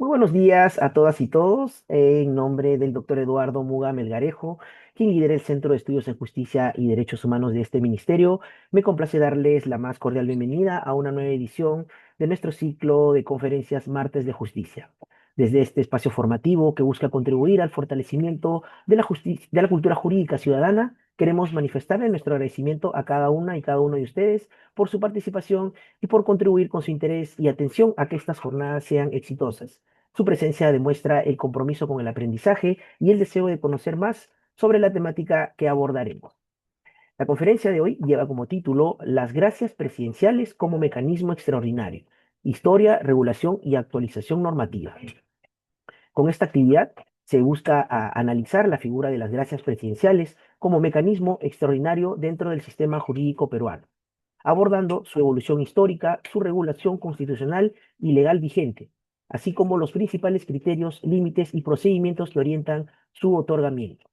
Muy buenos días a todas y todos. En nombre del doctor Eduardo Muga Melgarejo, quien lidera el Centro de Estudios en Justicia y Derechos Humanos de este ministerio, me complace darles la más cordial bienvenida a una nueva edición de nuestro ciclo de conferencias Martes de Justicia. Desde este espacio formativo que busca contribuir al fortalecimiento de de la cultura jurídica ciudadana, queremos manifestarle nuestro agradecimiento a cada una y cada uno de ustedes por su participación y por contribuir con su interés y atención a que estas jornadas sean exitosas. Su presencia demuestra el compromiso con el aprendizaje y el deseo de conocer más sobre la temática que abordaremos. La conferencia de hoy lleva como título Las gracias presidenciales como mecanismo extraordinario, historia, regulación y actualización normativa. Con esta actividad se busca analizar la figura de las gracias presidenciales como mecanismo extraordinario dentro del sistema jurídico peruano, abordando su evolución histórica, su regulación constitucional y legal vigente, así como los principales criterios, límites y procedimientos que orientan su otorgamiento.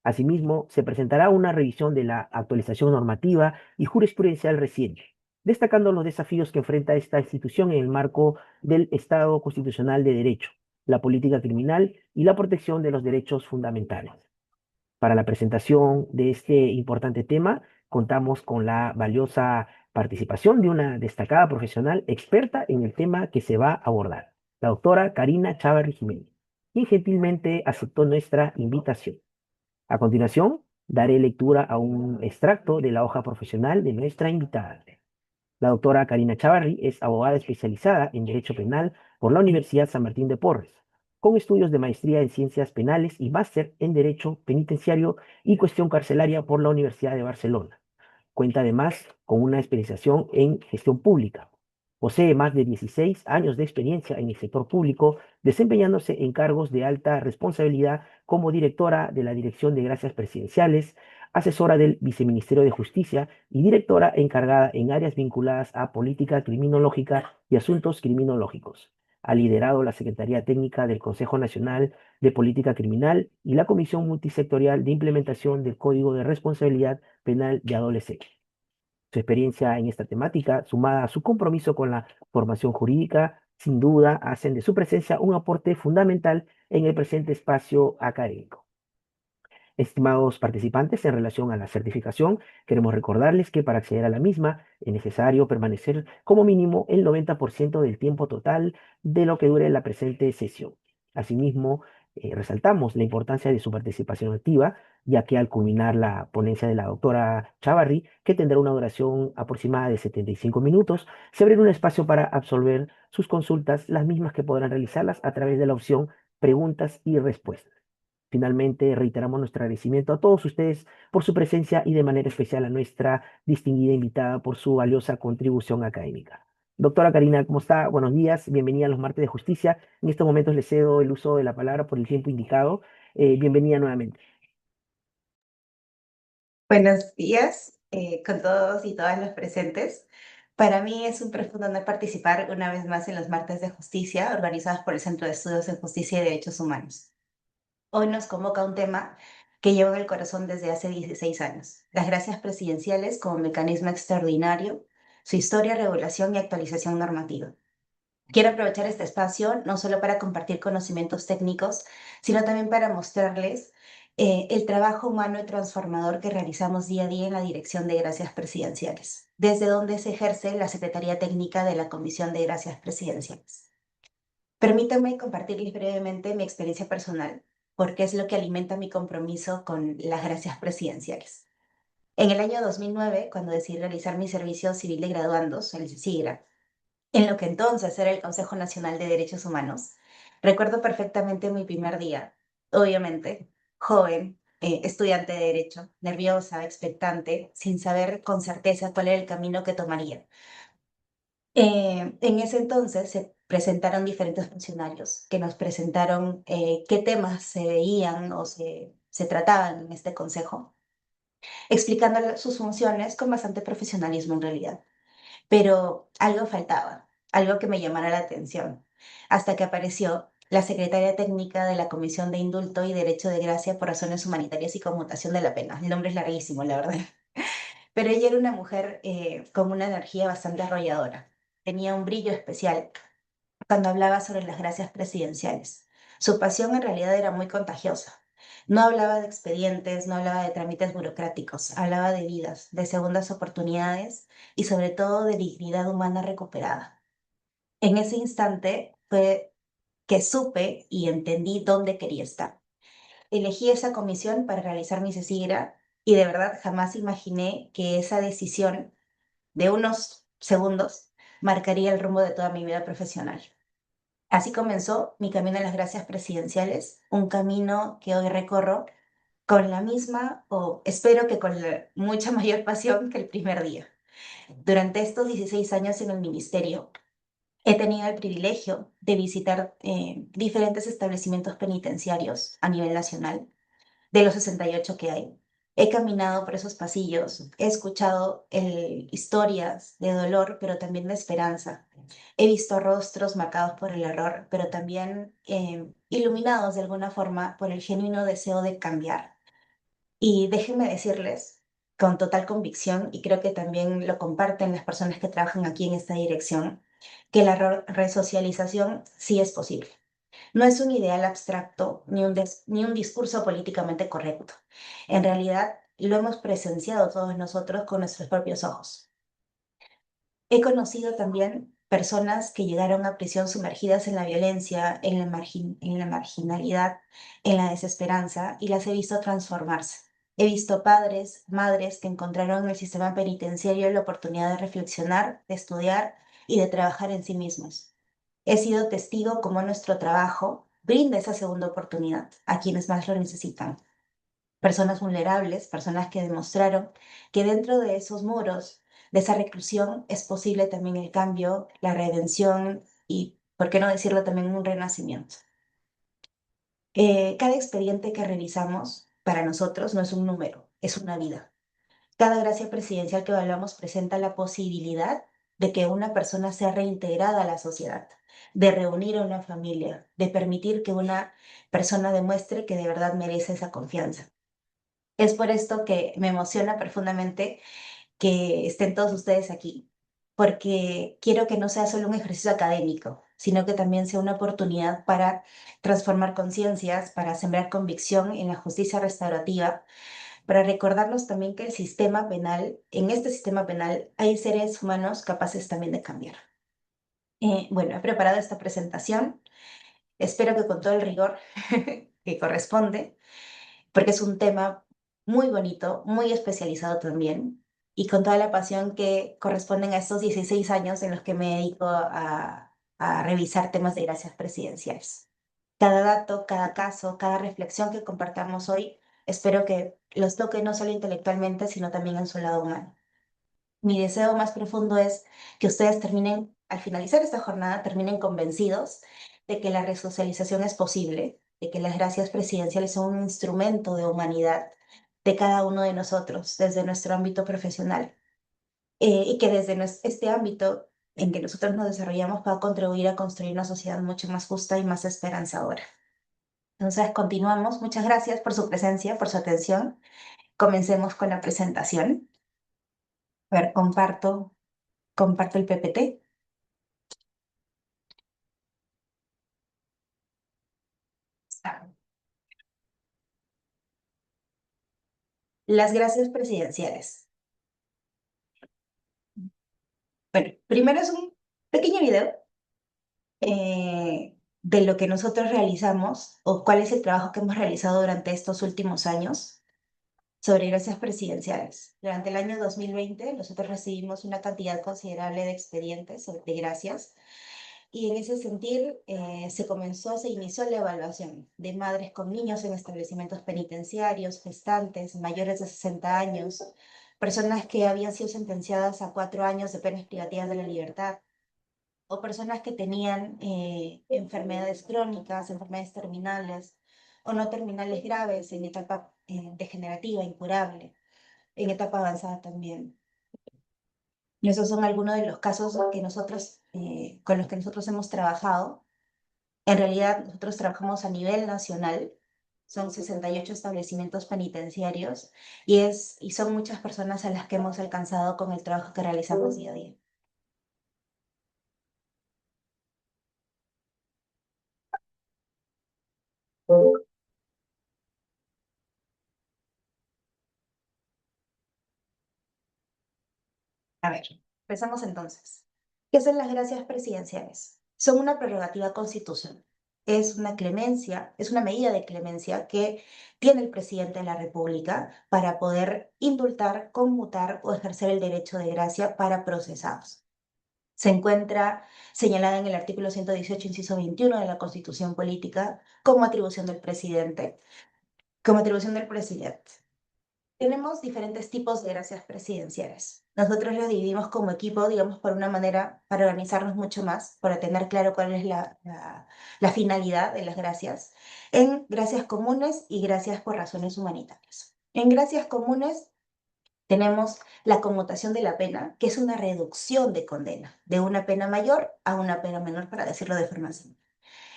Asimismo, se presentará una revisión de la actualización normativa y jurisprudencial reciente, destacando los desafíos que enfrenta esta institución en el marco del Estado constitucional de Derecho, la política criminal y la protección de los derechos fundamentales. Para la presentación de este importante tema, contamos con la valiosa participación de una destacada profesional experta en el tema que se va a abordar, la doctora Karina Chávarri Jiménez, quien gentilmente aceptó nuestra invitación. A continuación, daré lectura a un extracto de la hoja profesional de nuestra invitada. La doctora Karina Chavarri es abogada especializada en Derecho Penal por la Universidad San Martín de Porres, con estudios de maestría en Ciencias Penales y máster en Derecho Penitenciario y Cuestión Carcelaria por la Universidad de Barcelona. Cuenta además con una especialización en gestión pública. Posee más de 16 años de experiencia en el sector público, desempeñándose en cargos de alta responsabilidad como directora de la Dirección de Gracias Presidenciales, asesora del Viceministerio de Justicia y directora encargada en áreas vinculadas a política criminológica y asuntos criminológicos. Ha liderado la Secretaría Técnica del Consejo Nacional de Política Criminal y la Comisión Multisectorial de Implementación del Código de Responsabilidad Penal de Adolescentes. Su experiencia en esta temática, sumada a su compromiso con la formación jurídica, sin duda hacen de su presencia un aporte fundamental en el presente espacio académico. Estimados participantes, en relación a la certificación, queremos recordarles que para acceder a la misma es necesario permanecer como mínimo el 90% del tiempo total de lo que dure la presente sesión. Asimismo, resaltamos la importancia de su participación activa, ya que al culminar la ponencia de la doctora Chavarri, que tendrá una duración aproximada de 75 minutos, se abrirá un espacio para absolver sus consultas, las mismas que podrán realizarlas a través de la opción preguntas y respuestas. Finalmente, reiteramos nuestro agradecimiento a todos ustedes por su presencia y de manera especial a nuestra distinguida invitada por su valiosa contribución académica. Doctora Karina, ¿cómo está? Buenos días, bienvenida a los martes de justicia. En estos momentos le cedo el uso de la palabra por el tiempo indicado. Bienvenida nuevamente. Buenos días con todos y todas los presentes. Para mí es un profundo honor participar una vez más en los martes de justicia organizados por el Centro de Estudios en Justicia y Derechos Humanos. Hoy nos convoca un tema que llevo en el corazón desde hace 16 años, las gracias presidenciales como mecanismo extraordinario, su historia, regulación y actualización normativa. Quiero aprovechar este espacio no solo para compartir conocimientos técnicos, sino también para mostrarles el trabajo humano y transformador que realizamos día a día en la Dirección de Gracias Presidenciales, desde donde se ejerce la Secretaría Técnica de la Comisión de Gracias Presidenciales. Permítanme compartirles brevemente mi experiencia personal, porque es lo que alimenta mi compromiso con las gracias presidenciales. En el año 2009, cuando decidí realizar mi servicio civil de graduandos, el SIGRA, en lo que entonces era el Consejo Nacional de Derechos Humanos. Recuerdo perfectamente mi primer día, obviamente, joven, estudiante de Derecho, nerviosa, expectante, sin saber con certeza cuál era el camino que tomaría. En ese entonces se presentaron diferentes funcionarios que nos presentaron qué temas se veían o se trataban en este consejo, explicando sus funciones con bastante profesionalismo en realidad. Pero algo faltaba, algo que me llamara la atención, hasta que apareció la secretaria técnica de la Comisión de Indulto y Derecho de Gracia por Razones Humanitarias y Conmutación de la Pena. El nombre es larguísimo, la verdad. Pero ella era una mujer con una energía bastante arrolladora. Tenía un brillo especial cuando hablaba sobre las gracias presidenciales. Su pasión en realidad era muy contagiosa. No hablaba de expedientes, no hablaba de trámites burocráticos, hablaba de vidas, de segundas oportunidades y sobre todo de dignidad humana recuperada. En ese instante fue que supe y entendí dónde quería estar. Elegí esa comisión para realizar mi CECIGRA y de verdad jamás imaginé que esa decisión de unos segundos marcaría el rumbo de toda mi vida profesional. Así comenzó mi camino en las gracias presidenciales, un camino que hoy recorro con la misma, o espero que con mucha mayor pasión que el primer día. Durante estos 16 años en el ministerio, he tenido el privilegio de visitar diferentes establecimientos penitenciarios a nivel nacional, de los 68 que hay. He caminado por esos pasillos, he escuchado historias de dolor, pero también de esperanza. He visto rostros marcados por el error, pero también iluminados de alguna forma por el genuino deseo de cambiar. Y déjenme decirles con total convicción, y creo que también lo comparten las personas que trabajan aquí en esta dirección, que la resocialización sí es posible. No es un ideal abstracto ni un discurso políticamente correcto. En realidad, lo hemos presenciado todos nosotros con nuestros propios ojos. He conocido también personas que llegaron a prisión sumergidas en la violencia, en la marginalidad, en la desesperanza, y las he visto transformarse. He visto padres, madres que encontraron en el sistema penitenciario la oportunidad de reflexionar, de estudiar y de trabajar en sí mismos. He sido testigo cómo nuestro trabajo brinda esa segunda oportunidad a quienes más lo necesitan. Personas vulnerables, personas que demostraron que dentro de esos muros, de esa reclusión, es posible también el cambio, la redención y, por qué no decirlo, también un renacimiento. Cada expediente que realizamos para nosotros no es un número, es una vida. Cada gracia presidencial que evaluamos presenta la posibilidad de que una persona sea reintegrada a la sociedad, de reunir a una familia, de permitir que una persona demuestre que de verdad merece esa confianza. Es por esto que me emociona profundamente que estén todos ustedes aquí, porque quiero que no sea solo un ejercicio académico, sino que también sea una oportunidad para transformar conciencias, para sembrar convicción en la justicia restaurativa, para recordarnos también que el sistema penal, en este sistema penal, hay seres humanos capaces también de cambiar. Bueno, he preparado esta presentación, espero que con todo el rigor que corresponde, porque es un tema muy bonito, muy especializado también, y con toda la pasión que corresponden a estos 16 años en los que me dedico a revisar temas de gracias presidenciales. Cada dato, cada caso, cada reflexión que compartamos hoy, espero que los toque no solo intelectualmente, sino también en su lado humano. Mi deseo más profundo es que ustedes terminen, al finalizar esta jornada, terminen convencidos de que la resocialización es posible, de que las gracias presidenciales son un instrumento de humanidad de cada uno de nosotros desde nuestro ámbito profesional, y que desde este ámbito en que nosotros nos desarrollamos pueda contribuir a construir una sociedad mucho más justa y más esperanzadora. Entonces, continuamos. Muchas gracias por su presencia, por su atención. Comencemos con la presentación. A ver, comparto el PPT. Las gracias presidenciales. Bueno, primero es un pequeño video de lo que nosotros realizamos o cuál es el trabajo que hemos realizado durante estos últimos años sobre gracias presidenciales. Durante el año 2020 nosotros recibimos una cantidad considerable de expedientes de gracias y en ese sentir se inició la evaluación de madres con niños en establecimientos penitenciarios, gestantes, mayores de 60 años, personas que habían sido sentenciadas a 4 años de penas privativas de la libertad, o personas que tenían enfermedades crónicas, enfermedades terminales o no terminales graves en etapa degenerativa, incurable, en etapa avanzada también. Y esos son algunos de los casos que con los que nosotros hemos trabajado. En realidad, nosotros trabajamos a nivel nacional, son 68 establecimientos penitenciarios y son muchas personas a las que hemos alcanzado con el trabajo que realizamos día a día. A ver, empezamos entonces. ¿Qué son las gracias presidenciales? Son una prerrogativa constitucional. Es una clemencia, es una medida de clemencia que tiene el presidente de la República para poder indultar, conmutar o ejercer el derecho de gracia para procesados. Se encuentra señalada en el artículo 118, inciso 21 de la Constitución Política como atribución del presidente. Como atribución del presidente. Tenemos diferentes tipos de gracias presidenciales. Nosotros los dividimos como equipo, digamos, por una manera para organizarnos mucho más, para tener claro cuál es la finalidad de las gracias, en gracias comunes y gracias por razones humanitarias. En gracias comunes tenemos la conmutación de la pena, que es una reducción de condena, de una pena mayor a una pena menor, para decirlo de forma simple.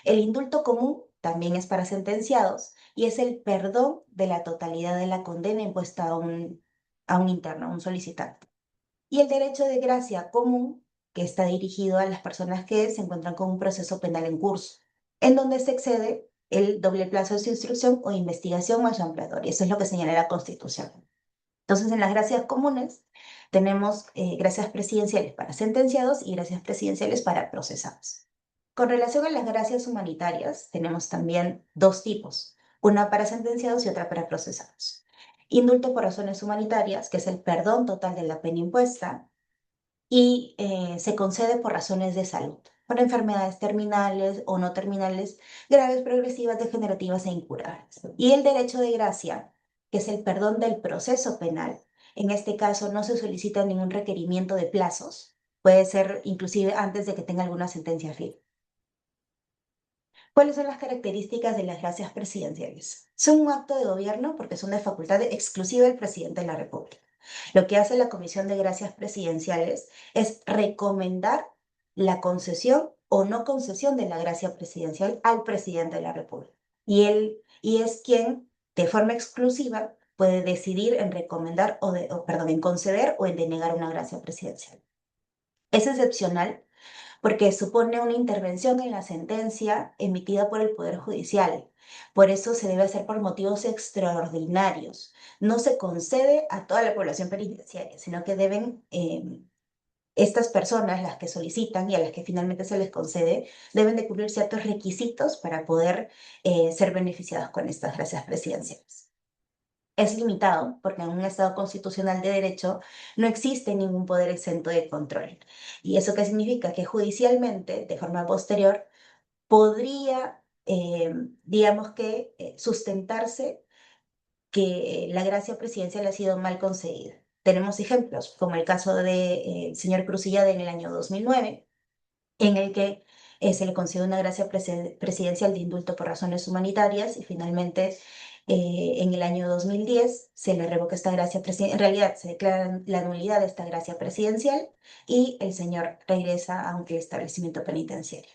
El indulto común también es para sentenciados y es el perdón de la totalidad de la condena impuesta a un interno, a un solicitante. Y el derecho de gracia común, que está dirigido a las personas que se encuentran con un proceso penal en curso, en donde se excede el doble plazo de su instrucción o investigación más ampliador. Y eso es lo que señala la Constitución. Entonces, en las gracias comunes tenemos gracias presidenciales para sentenciados y gracias presidenciales para procesados. Con relación a las gracias humanitarias, tenemos también dos tipos, una para sentenciados y otra para procesados. Indulto por razones humanitarias, que es el perdón total de la pena impuesta, y se concede por razones de salud, por enfermedades terminales o no terminales, graves, progresivas, degenerativas e incurables. Y el derecho de gracia, que es el perdón del proceso penal. En este caso no se solicita ningún requerimiento de plazos, puede ser inclusive antes de que tenga alguna sentencia firme. ¿Cuáles son las características de las gracias presidenciales? Son un acto de gobierno porque son de facultad exclusiva del presidente de la República. Lo que hace la Comisión de Gracias Presidenciales es recomendar la concesión o no concesión de la gracia presidencial al presidente de la República. Y es quien, de forma exclusiva, puede decidir en recomendar perdón, en conceder o en denegar una gracia presidencial. Es excepcional porque supone una intervención en la sentencia emitida por el Poder Judicial. Por eso se debe hacer por motivos extraordinarios. No se concede a toda la población penitenciaria, sino que deben, estas personas, las que solicitan y a las que finalmente se les concede, deben de cumplir ciertos requisitos para poder ser beneficiados con estas gracias presidenciales. Es limitado porque en un Estado constitucional de derecho no existe ningún poder exento de control. ¿Y eso qué significa? Que judicialmente, de forma posterior, podría, digamos que, sustentarse que la gracia presidencial ha sido mal concedida. Tenemos ejemplos, como el caso del señor Cruzillada en el año 2009, en el que se le concedió una gracia presidencial de indulto por razones humanitarias y finalmente en el año 2010 se le revoca esta gracia presidencial. En realidad se declara la nulidad de esta gracia presidencial y el señor regresa a un establecimiento penitenciario.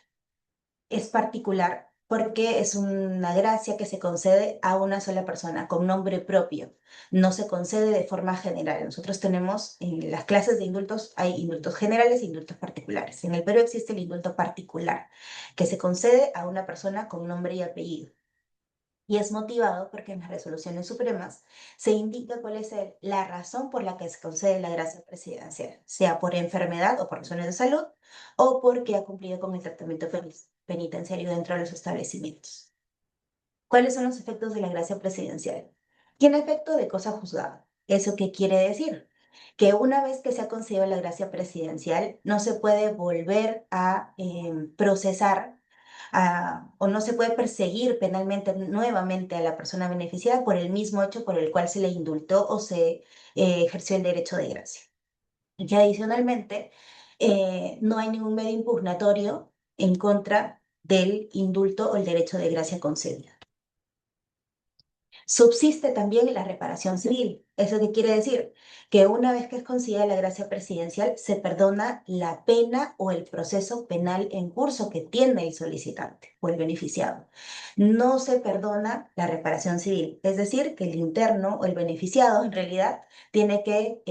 Es particular porque es una gracia que se concede a una sola persona con nombre propio. No se concede de forma general. Nosotros tenemos en las clases de indultos, hay indultos generales e indultos particulares. En el Perú existe el indulto particular, que se concede a una persona con nombre y apellido. Y es motivado porque en las resoluciones supremas se indica cuál es la razón por la que se concede la gracia presidencial, sea por enfermedad o por razones de salud, o porque ha cumplido con el tratamiento penitenciario dentro de los establecimientos. ¿Cuáles son los efectos de la gracia presidencial? Tiene efecto de cosa juzgada. ¿Eso qué quiere decir? Que una vez que se ha concedido la gracia presidencial, no se puede volver a procesar o no se puede perseguir penalmente nuevamente a la persona beneficiada por el mismo hecho por el cual se le indultó o se ejerció el derecho de gracia. Y que adicionalmente no hay ningún medio impugnatorio en contra del indulto o el derecho de gracia concedido. Subsiste también la reparación civil. ¿Eso qué quiere decir? Que una vez que es concedida la gracia presidencial, se perdona la pena o el proceso penal en curso que tiene el solicitante o el beneficiado. No se perdona la reparación civil, es decir, que el interno o el beneficiado en realidad tiene que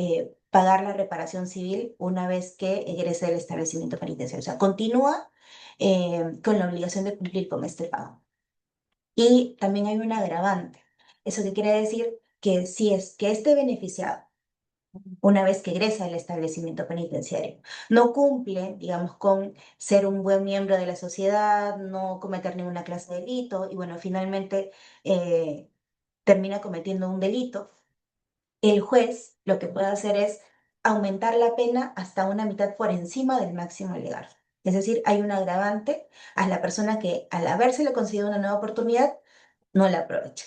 pagar la reparación civil una vez que egrese del establecimiento penitenciario. O sea, continúa con la obligación de cumplir con este pago. Y también hay un agravante. ¿Eso qué quiere decir? Que si es que este beneficiado una vez que egresa del establecimiento penitenciario. No cumple, digamos, con ser un buen miembro de la sociedad, no cometer ninguna clase de delito y bueno, finalmente eh, termina cometiendo un delito. El juez lo que puede hacer es aumentar la pena hasta una mitad por encima del máximo legal. Es decir, hay un agravante a la persona que al habérsele concedido una nueva oportunidad no la aprovecha.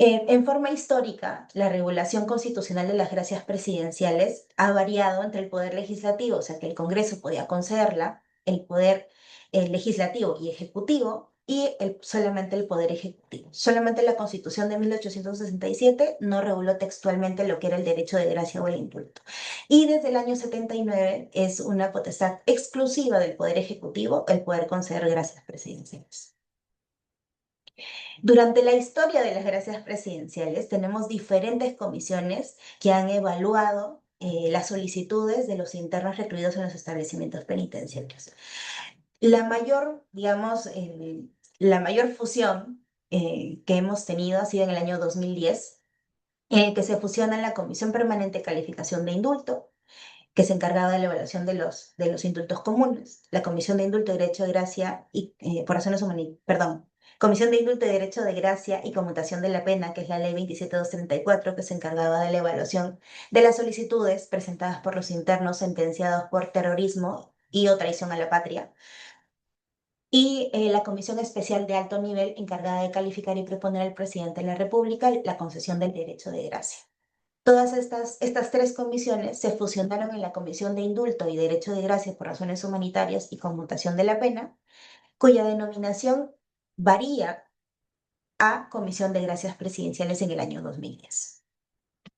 En forma histórica, la regulación constitucional de las gracias presidenciales ha variado entre el poder legislativo, o sea que el Congreso podía concederla, el poder legislativo y ejecutivo, y solamente el poder ejecutivo. Solamente la Constitución de 1867 no reguló textualmente lo que era el derecho de gracia o el indulto. Y desde el año 79 es una potestad exclusiva del poder ejecutivo el poder conceder gracias presidenciales. Durante la historia de las gracias presidenciales tenemos diferentes comisiones que han evaluado las solicitudes de los internos recluidos en los establecimientos penitenciarios. La mayor, digamos, la mayor fusión que hemos tenido ha sido en el año 2010, en el que se fusiona la Comisión Permanente de Calificación de Indulto, que se encargaba de la evaluación de los indultos comunes, la Comisión de Indulto, Derecho de Gracia y, por razones humanitarias, perdón, Comisión de Indulto y Derecho de Gracia y Conmutación de la Pena, que es la Ley 27234, que se encargaba de la evaluación de las solicitudes presentadas por los internos sentenciados por terrorismo y o traición a la patria, y la Comisión Especial de Alto Nivel encargada de calificar y proponer al presidente de la República la concesión del derecho de gracia. Todas estas tres comisiones se fusionaron en la Comisión de Indulto y Derecho de Gracia por Razones Humanitarias y Conmutación de la Pena, cuya denominación varía a Comisión de Gracias Presidenciales en el año 2010.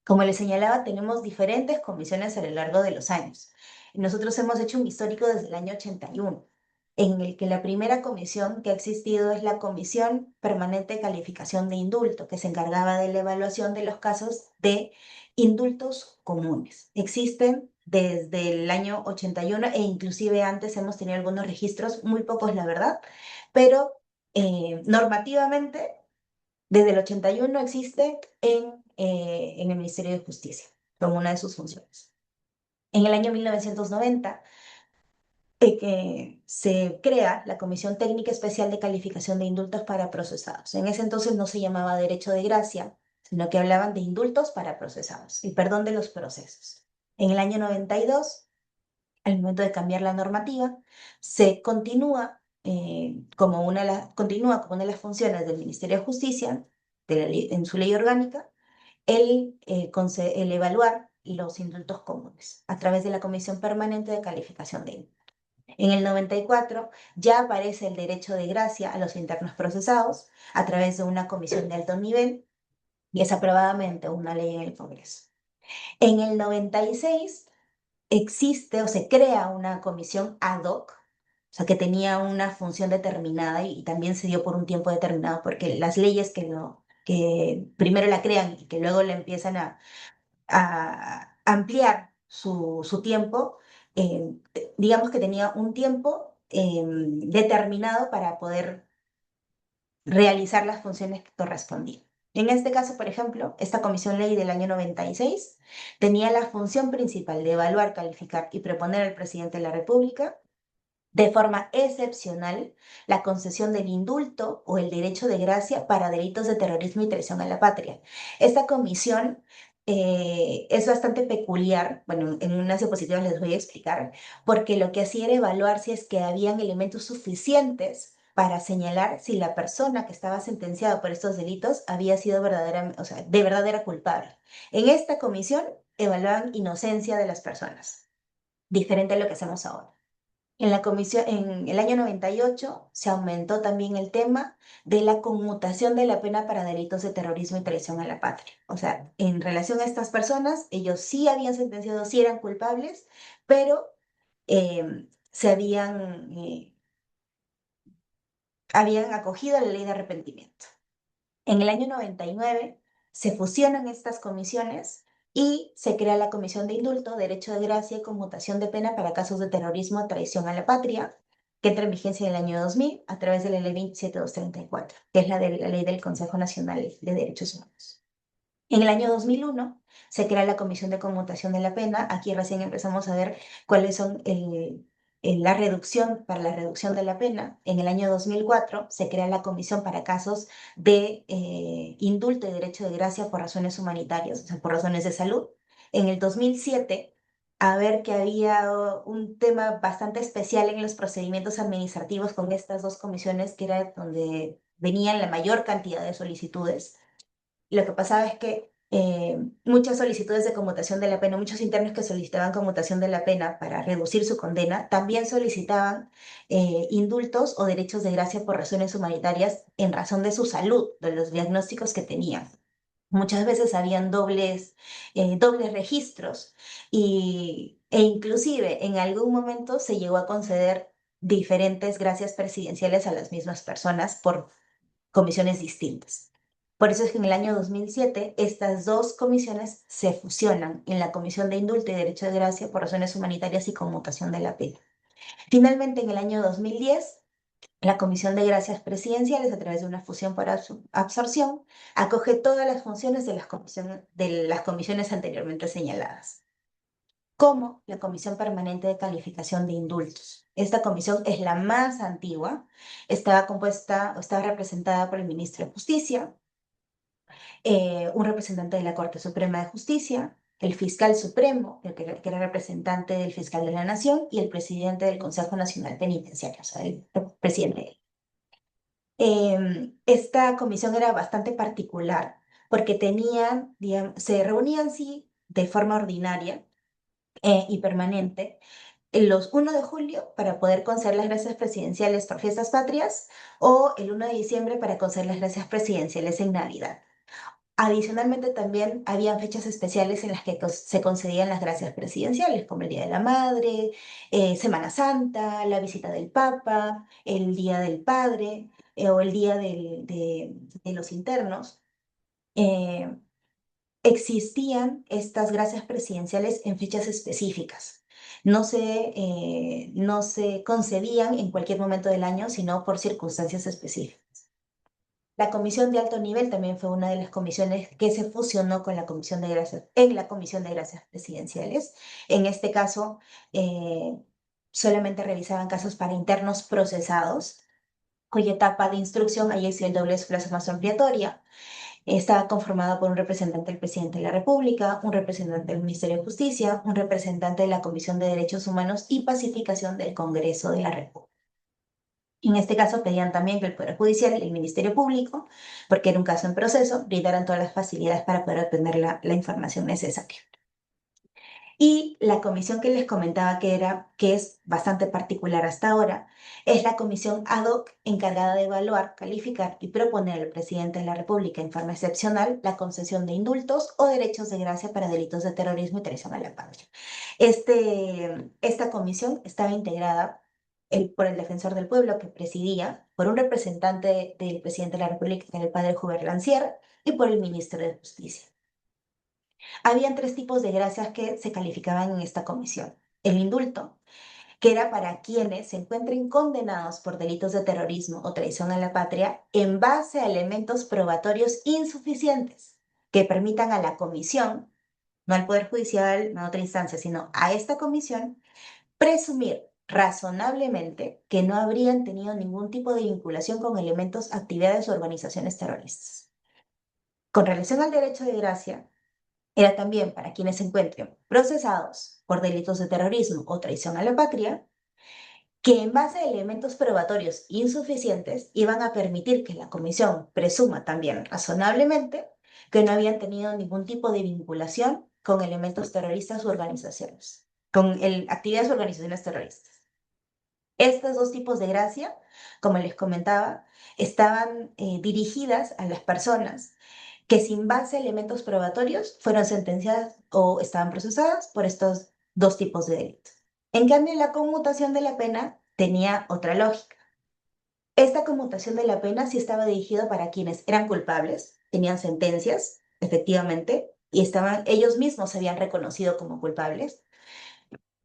Como les señalaba, tenemos diferentes comisiones a lo largo de los años. Nosotros hemos hecho un histórico desde el año 81, en el que la primera comisión que ha existido es la Comisión Permanente de Calificación de Indulto, que se encargaba de la evaluación de los casos de indultos comunes. Existen desde el año 81 e inclusive antes hemos tenido algunos registros, muy pocos la verdad, pero normativamente desde el 81 existe en el Ministerio de Justicia como una de sus funciones. En el año 1990 que se crea la Comisión Técnica Especial de Calificación de Indultos para Procesados. En ese entonces no se llamaba derecho de gracia, sino que hablaban de indultos para procesados, el perdón de los procesos. En el año 92, al momento de cambiar la normativa, se continúa como una de las funciones del Ministerio de Justicia, en su ley orgánica, el evaluar los indultos comunes a través de la Comisión Permanente de Calificación de Indultos. En el 94 ya aparece el derecho de gracia a los internos procesados a través de una comisión de alto nivel y es aprobada mediante una ley en el Congreso. En el 96 existe o se crea una comisión ad hoc, o sea, que tenía una función determinada y también se dio por un tiempo determinado, porque las leyes que primero la crean y que luego le empiezan a ampliar su tiempo, eh, digamos que tenía un tiempo determinado para poder realizar las funciones que correspondían. En este caso, por ejemplo, esta comisión ley del año 96 tenía la función principal de evaluar, calificar y proponer al presidente de la República de forma excepcional la concesión del indulto o el derecho de gracia para delitos de terrorismo y traición a la patria. Esta comisión es bastante peculiar, bueno, en unas diapositivas les voy a explicar, porque lo que hacía era evaluar si es que habían elementos suficientes para señalar si la persona que estaba sentenciada por estos delitos había sido verdadera, o sea, de verdad era culpable. En esta comisión evaluaban inocencia de las personas, diferente a lo que hacemos ahora. En la comisión, en el año 98 se aumentó también el tema de la conmutación de la pena para delitos de terrorismo y traición a la patria. O sea, en relación a estas personas, ellos sí habían sentenciado, sí eran culpables, pero se habían acogido a la ley de arrepentimiento. En el año 99 se fusionan estas comisiones y se crea la Comisión de Indulto, Derecho de Gracia y Conmutación de Pena para casos de terrorismo, traición a la patria, que entra en vigencia en el año 2000 a través de la Ley 27234, que es la de la Ley del Consejo Nacional de Derechos Humanos. En el año 2001 se crea la Comisión de Conmutación de la Pena. Aquí recién empezamos a ver cuáles son la reducción para la reducción de la pena. En el año 2004 se crea la Comisión para casos de indulto y derecho de gracia por razones humanitarias, o sea, por razones de salud. En el 2007, a ver que había un tema bastante especial en los procedimientos administrativos con estas dos comisiones, que era donde venían la mayor cantidad de solicitudes. Lo que pasaba es que muchas solicitudes de conmutación de la pena, muchos internos que solicitaban conmutación de la pena para reducir su condena, también solicitaban indultos o derechos de gracia por razones humanitarias en razón de su salud, de los diagnósticos que tenían. Muchas veces habían dobles registros e inclusive en algún momento se llegó a conceder diferentes gracias presidenciales a las mismas personas por comisiones distintas. Por eso es que en el año 2007 estas dos comisiones se fusionan en la Comisión de Indulto y Derecho de Gracia por razones humanitarias y conmutación de la pena. Finalmente, en el año 2010, la Comisión de Gracias Presidenciales, a través de una fusión por absorción, acoge todas las funciones de las comisiones anteriormente señaladas, como la Comisión Permanente de Calificación de Indultos. Esta comisión es la más antigua, estaba compuesta o estaba representada por el ministro de Justicia, un representante de la Corte Suprema de Justicia, el fiscal supremo, que era representante del fiscal de la Nación, y el presidente del Consejo Nacional Penitenciario, o sea, el presidente. Esta comisión era bastante particular porque tenían, digamos, se reunían sí de forma ordinaria y permanente los 1 de julio para poder conceder las gracias presidenciales por fiestas patrias o el 1 de diciembre para conceder las gracias presidenciales en Navidad. Adicionalmente, también habían fechas especiales en las que se concedían las gracias presidenciales, como el Día de la Madre, Semana Santa, la visita del Papa, el Día del Padre o el Día de los Internos. Eh, Existían estas gracias presidenciales en fechas específicas. No se concedían en cualquier momento del año, sino por circunstancias específicas. La comisión de alto nivel también fue una de las comisiones que se fusionó con la comisión de gracias, en la comisión de gracias presidenciales. En este caso, eh, solamente revisaban casos para internos procesados, cuya etapa de instrucción, ahí sí el doble es plazo más ampliatoria. Estaba conformada por un representante del presidente de la República, un representante del Ministerio de Justicia, un representante de la Comisión de Derechos Humanos y Pacificación del Congreso de la República. En este caso pedían también que el Poder Judicial y el Ministerio Público, porque era un caso en proceso, brindaran todas las facilidades para poder obtener la información necesaria. Y la comisión que les comentaba que es bastante particular hasta ahora, es la comisión ad hoc encargada de evaluar, calificar y proponer al presidente de la República en forma excepcional la concesión de indultos o derechos de gracia para delitos de terrorismo y traición a la patria. Esta comisión estaba integrada por el defensor del pueblo que presidía, por un representante del presidente de la República, que era el padre Hubert Lancier, y por el ministro de Justicia. Habían tres tipos de gracias que se calificaban en esta comisión. El indulto, que era para quienes se encuentren condenados por delitos de terrorismo o traición a la patria en base a elementos probatorios insuficientes que permitan a la comisión, no al Poder Judicial, no a otra instancia, sino a esta comisión, presumir razonablemente que no habrían tenido ningún tipo de vinculación con elementos, actividades o organizaciones terroristas. Con relación al derecho de gracia, era también para quienes se encuentren procesados por delitos de terrorismo o traición a la patria, que en base a elementos probatorios insuficientes iban a permitir que la comisión presuma también razonablemente que no habían tenido ningún tipo de vinculación con elementos terroristas u organizaciones, actividades o organizaciones terroristas. Estos dos tipos de gracia, como les comentaba, estaban dirigidas a las personas que sin base a elementos probatorios fueron sentenciadas o estaban procesadas por estos dos tipos de delitos. En cambio, la conmutación de la pena tenía otra lógica. Esta conmutación de la pena sí estaba dirigida para quienes eran culpables, tenían sentencias, efectivamente, y ellos mismos se habían reconocido como culpables,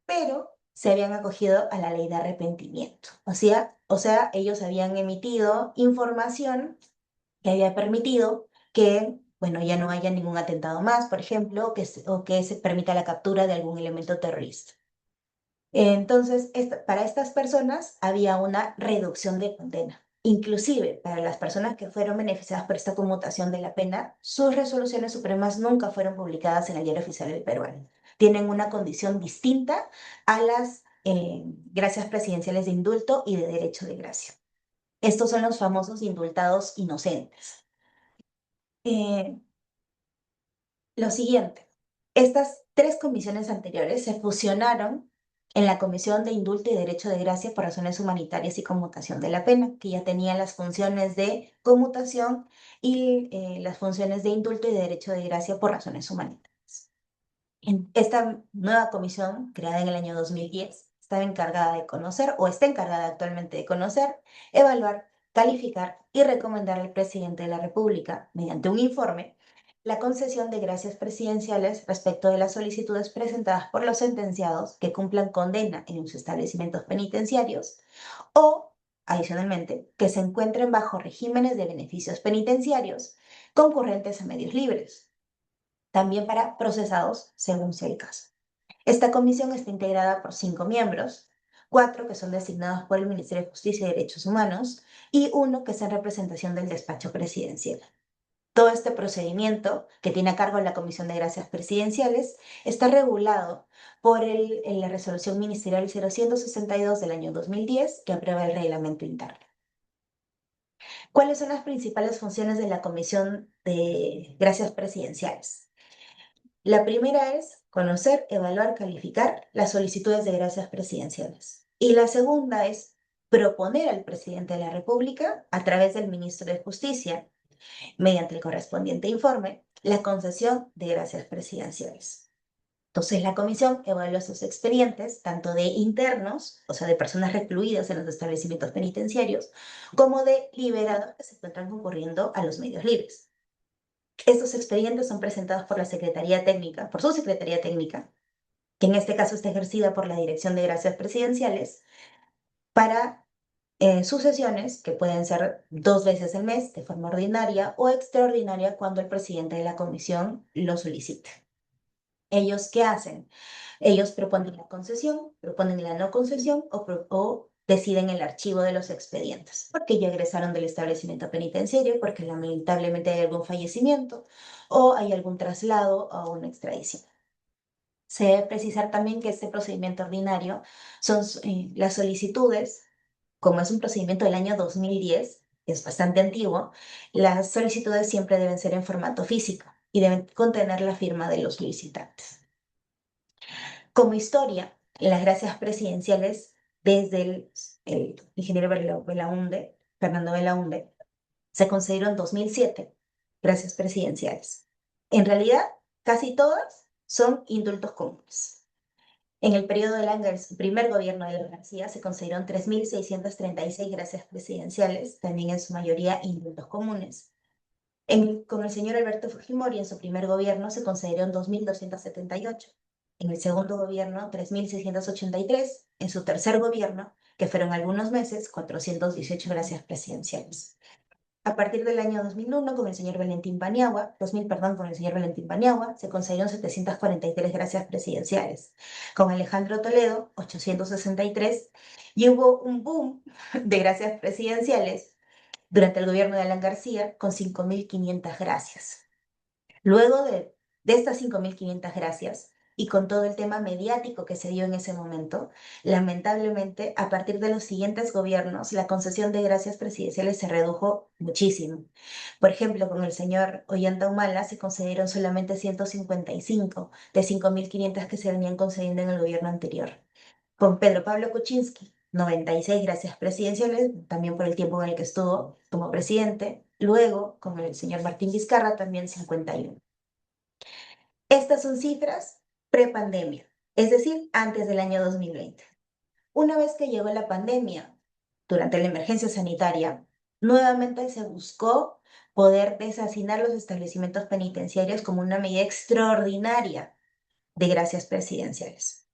pero se habían acogido a la ley de arrepentimiento. O sea, ellos habían emitido información que había permitido que bueno, ya no haya ningún atentado más, por ejemplo, o que se permita la captura de algún elemento terrorista. Entonces, para estas personas había una reducción de condena. Inclusive para las personas que fueron beneficiadas por esta conmutación de la pena, sus resoluciones supremas nunca fueron publicadas en el Diario Oficial del Peruano. Tienen una condición distinta a las gracias presidenciales de indulto y de derecho de gracia. Estos son los famosos indultados inocentes. Eh, Lo siguiente, estas tres comisiones anteriores se fusionaron en la Comisión de Indulto y Derecho de Gracia por Razones Humanitarias y Conmutación de la Pena, que ya tenía las funciones de conmutación y las funciones de indulto y de derecho de gracia por razones humanitarias. Esta nueva comisión, creada en el año 2010, estaba encargada de conocer, o está encargada actualmente de conocer, evaluar, calificar y recomendar al presidente de la República, mediante un informe, la concesión de gracias presidenciales respecto de las solicitudes presentadas por los sentenciados que cumplan condena en los establecimientos penitenciarios o, adicionalmente, que se encuentren bajo regímenes de beneficios penitenciarios concurrentes a medios libres, también para procesados según sea el caso. Esta comisión está integrada por 5 miembros, 4 que son designados por el Ministerio de Justicia y Derechos Humanos y uno que es en representación del despacho presidencial. Todo este procedimiento, que tiene a cargo la Comisión de Gracias Presidenciales, está regulado por la Resolución Ministerial 0162 del año 2010, que aprueba el reglamento interno. ¿Cuáles son las principales funciones de la Comisión de Gracias Presidenciales? La primera es conocer, evaluar, calificar las solicitudes de gracias presidenciales. Y la segunda es proponer al presidente de la República, a través del ministro de Justicia, mediante el correspondiente informe, la concesión de gracias presidenciales. Entonces, la comisión evalúa sus expedientes, tanto de internos, o sea, de personas recluidas en los establecimientos penitenciarios, como de liberados que se encuentran concurriendo a los medios libres. Estos expedientes son presentados por la Secretaría Técnica, por su Secretaría Técnica, que en este caso está ejercida por la Dirección de Gracias Presidenciales, para sus sesiones, que pueden ser 2 veces al mes de forma ordinaria o extraordinaria cuando el presidente de la comisión lo solicite. ¿Ellos qué hacen? Ellos proponen la concesión, proponen la no concesión o deciden el archivo de los expedientes, porque ya egresaron del establecimiento penitenciario, porque lamentablemente hay algún fallecimiento o hay algún traslado o una extradición. Se debe precisar también que este procedimiento ordinario son las solicitudes, como es un procedimiento del año 2010, es bastante antiguo, las solicitudes siempre deben ser en formato físico y deben contener la firma de los solicitantes. Como historia, las gracias presidenciales desde el ingeniero Fernando Belaunde, se concedieron en 2007 gracias presidenciales. En realidad, casi todas son indultos comunes. En el periodo del primer gobierno de la García se concedieron 3.636 gracias presidenciales, también en su mayoría indultos comunes. Con el señor Alberto Fujimori en su primer gobierno se concedieron 2.278. En el segundo gobierno, 3.683. En su tercer gobierno, que fueron algunos meses, 418 gracias presidenciales. A partir del año 2001, con el señor Valentín Paniagua, 2000, perdón, con el señor Valentín Paniagua, se concedieron 743 gracias presidenciales. Con Alejandro Toledo, 863, y hubo un boom de gracias presidenciales durante el gobierno de Alan García con 5.500 gracias. Luego de estas 5.500 gracias y con todo el tema mediático que se dio en ese momento, lamentablemente, a partir de los siguientes gobiernos, la concesión de gracias presidenciales se redujo muchísimo. Por ejemplo, con el señor Ollanta Humala se concedieron solamente 155 de 5.500 que se venían concediendo en el gobierno anterior. Con Pedro Pablo Kuczynski, 96 gracias presidenciales, también por el tiempo en el que estuvo como presidente. Luego, con el señor Martín Vizcarra, también 51. Estas son cifras prepandemia, es decir, antes del año 2020. Una vez que llegó la pandemia, durante la emergencia sanitaria, nuevamente se buscó poder deshacinar los establecimientos penitenciarios como una medida extraordinaria de gracias presidenciales.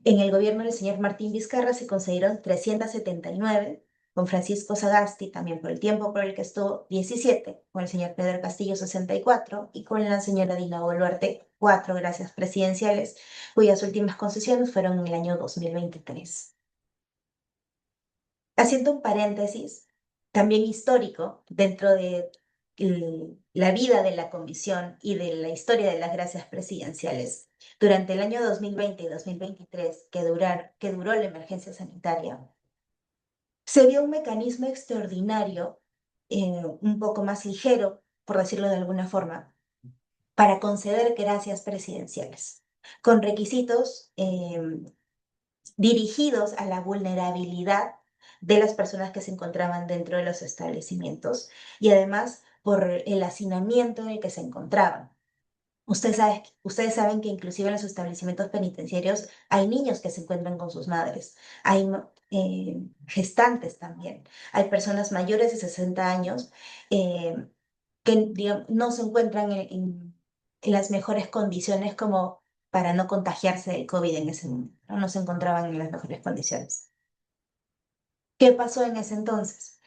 En el gobierno del señor Martín Vizcarra se concedieron 379 con Francisco Sagasti, también por el tiempo por el que estuvo, 17, con el señor Pedro Castillo, 64, y con la señora Dina Boluarte, 4 gracias presidenciales, cuyas últimas concesiones fueron en el año 2023. Haciendo un paréntesis, también histórico, dentro de la vida de la comisión y de la historia de las gracias presidenciales. Durante el año 2020 y 2023, que duró la emergencia sanitaria, se vio un mecanismo extraordinario, un poco más ligero, por decirlo de alguna forma, para conceder gracias presidenciales, con requisitos dirigidos a la vulnerabilidad de las personas que se encontraban dentro de los establecimientos y además por el hacinamiento en el que se encontraban. Ustedes saben que inclusive en los establecimientos penitenciarios hay niños que se encuentran con sus madres, hay gestantes también, hay personas mayores de 60 años eh, que digamos, no se encuentran en las mejores condiciones como para no contagiarse del COVID en ese momento, ¿no? No se encontraban en las mejores condiciones. ¿Qué pasó en ese entonces?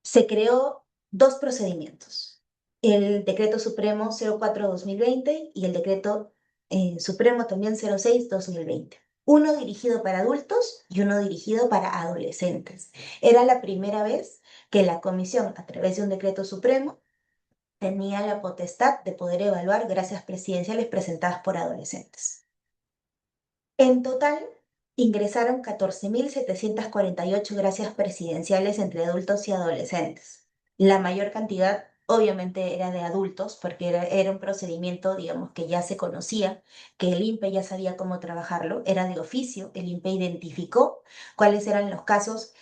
Se creó dos procedimientos, el Decreto Supremo 04/2020 y el Decreto Supremo también 06/2020. Uno dirigido para adultos y uno dirigido para adolescentes. Era la primera vez que la Comisión, a través de un Decreto Supremo, tenía la potestad de poder evaluar gracias presidenciales presentadas por adolescentes. En total, ingresaron 14.748 gracias presidenciales entre adultos y adolescentes. La mayor cantidad, obviamente, era de adultos, porque era un procedimiento, digamos, que ya se conocía, que el INPE ya sabía cómo trabajarlo, era de oficio, el INPE identificó cuáles eran los casos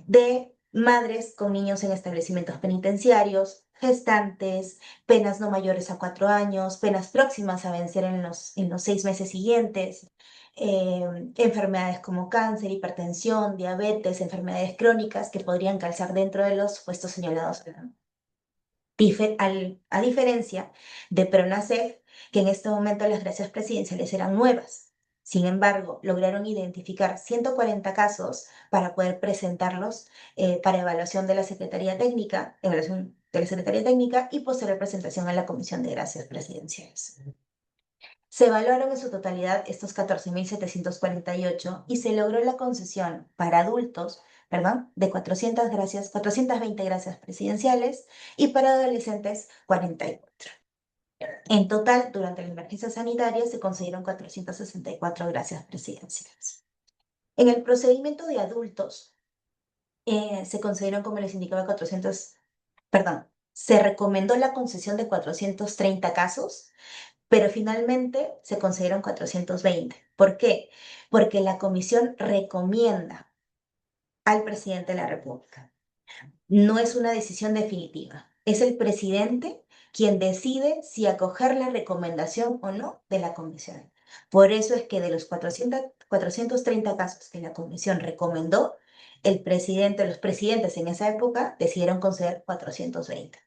de madres con niños en establecimientos penitenciarios, gestantes, penas no mayores a 4 años, penas próximas a vencer en los 6 meses siguientes, enfermedades como cáncer, hipertensión, diabetes, enfermedades crónicas que podrían calzar dentro de los supuestos señalados. A diferencia de PRONACEF, que en este momento las gracias presidenciales eran nuevas. Sin embargo, lograron identificar 140 casos para poder presentarlos para evaluación de la Secretaría Técnica, y posterior presentación a la Comisión de Gracias Presidenciales. Se evaluaron en su totalidad estos 14.748 y se logró la concesión para adultos, perdón, de 420 gracias presidenciales y para adolescentes 44. En total, durante la emergencia sanitaria se concedieron 464 gracias presidenciales. En el procedimiento de adultos se concedieron, como les indicaba, se recomendó la concesión de 430 casos, pero finalmente se concedieron 420. ¿Por qué? Porque la comisión recomienda al presidente de la República. No es una decisión definitiva. Es el presidente quien decide si acoger la recomendación o no de la comisión. Por eso es que de los 430 casos que la comisión recomendó, los presidentes en esa época decidieron conceder 420.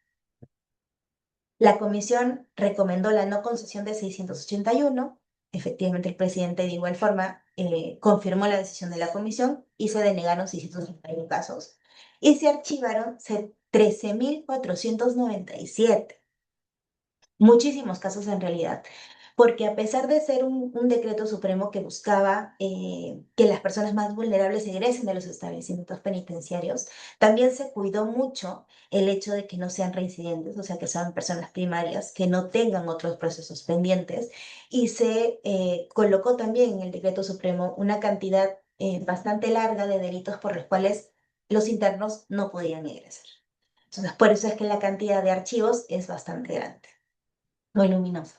La comisión recomendó la no concesión de 681. Efectivamente, el presidente de igual forma confirmó la decisión de la comisión y se denegaron 681 casos. Y se archivaron 13.497. Muchísimos casos en realidad, porque a pesar de ser un decreto supremo que buscaba que las personas más vulnerables egresen de los establecimientos penitenciarios, también se cuidó mucho el hecho de que no sean reincidentes, o sea, que sean personas primarias, que no tengan otros procesos pendientes, y se colocó también en el decreto supremo una cantidad bastante larga de delitos por los cuales los internos no podían egresar. Entonces, por eso es que la cantidad de archivos es bastante grande, muy luminoso.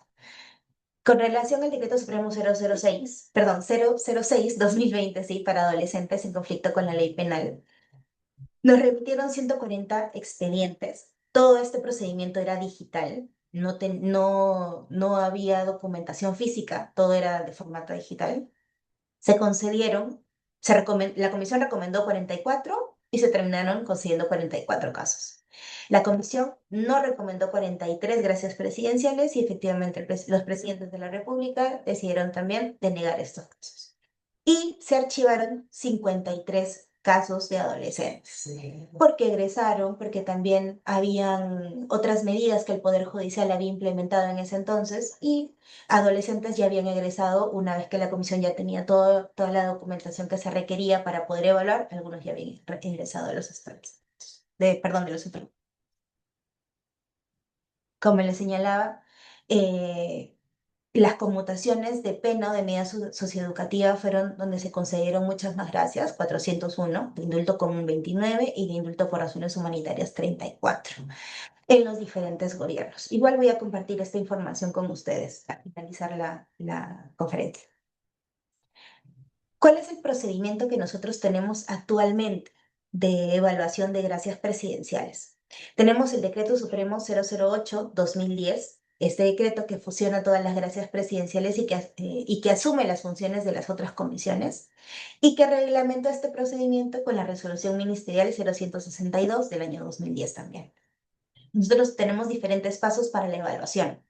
Con relación al Decreto Supremo 006/2020, sí, para adolescentes en conflicto con la ley penal, nos remitieron 140 expedientes. Todo este procedimiento era digital, no había documentación física, todo era de formato digital. Se concedieron, la comisión recomendó 44 y se terminaron concediendo 44 casos. La comisión no recomendó 43 gracias presidenciales y efectivamente los presidentes de la República decidieron también denegar estos casos. Y se archivaron 53 casos de adolescentes. Porque egresaron, porque también habían otras medidas que el Poder Judicial había implementado en ese entonces y adolescentes ya habían egresado una vez que la comisión ya tenía toda la documentación que se requería para poder evaluar, algunos ya habían ingresado a los estados, perdón, de los supremos. Como les señalaba, eh, las conmutaciones de pena o de medida socioeducativa fueron donde se concedieron muchas más gracias, 401, de indulto común 29 y de indulto por razones humanitarias 34, en los diferentes gobiernos. Igual voy a compartir esta información con ustedes al finalizar la conferencia. ¿Cuál es el procedimiento que nosotros tenemos actualmente de evaluación de gracias presidenciales? Tenemos el Decreto Supremo 008-2010, este decreto que fusiona todas las gracias presidenciales y que asume las funciones de las otras comisiones y que reglamenta este procedimiento con la Resolución Ministerial 0162 del año 2010 también. Nosotros tenemos diferentes pasos para la evaluación.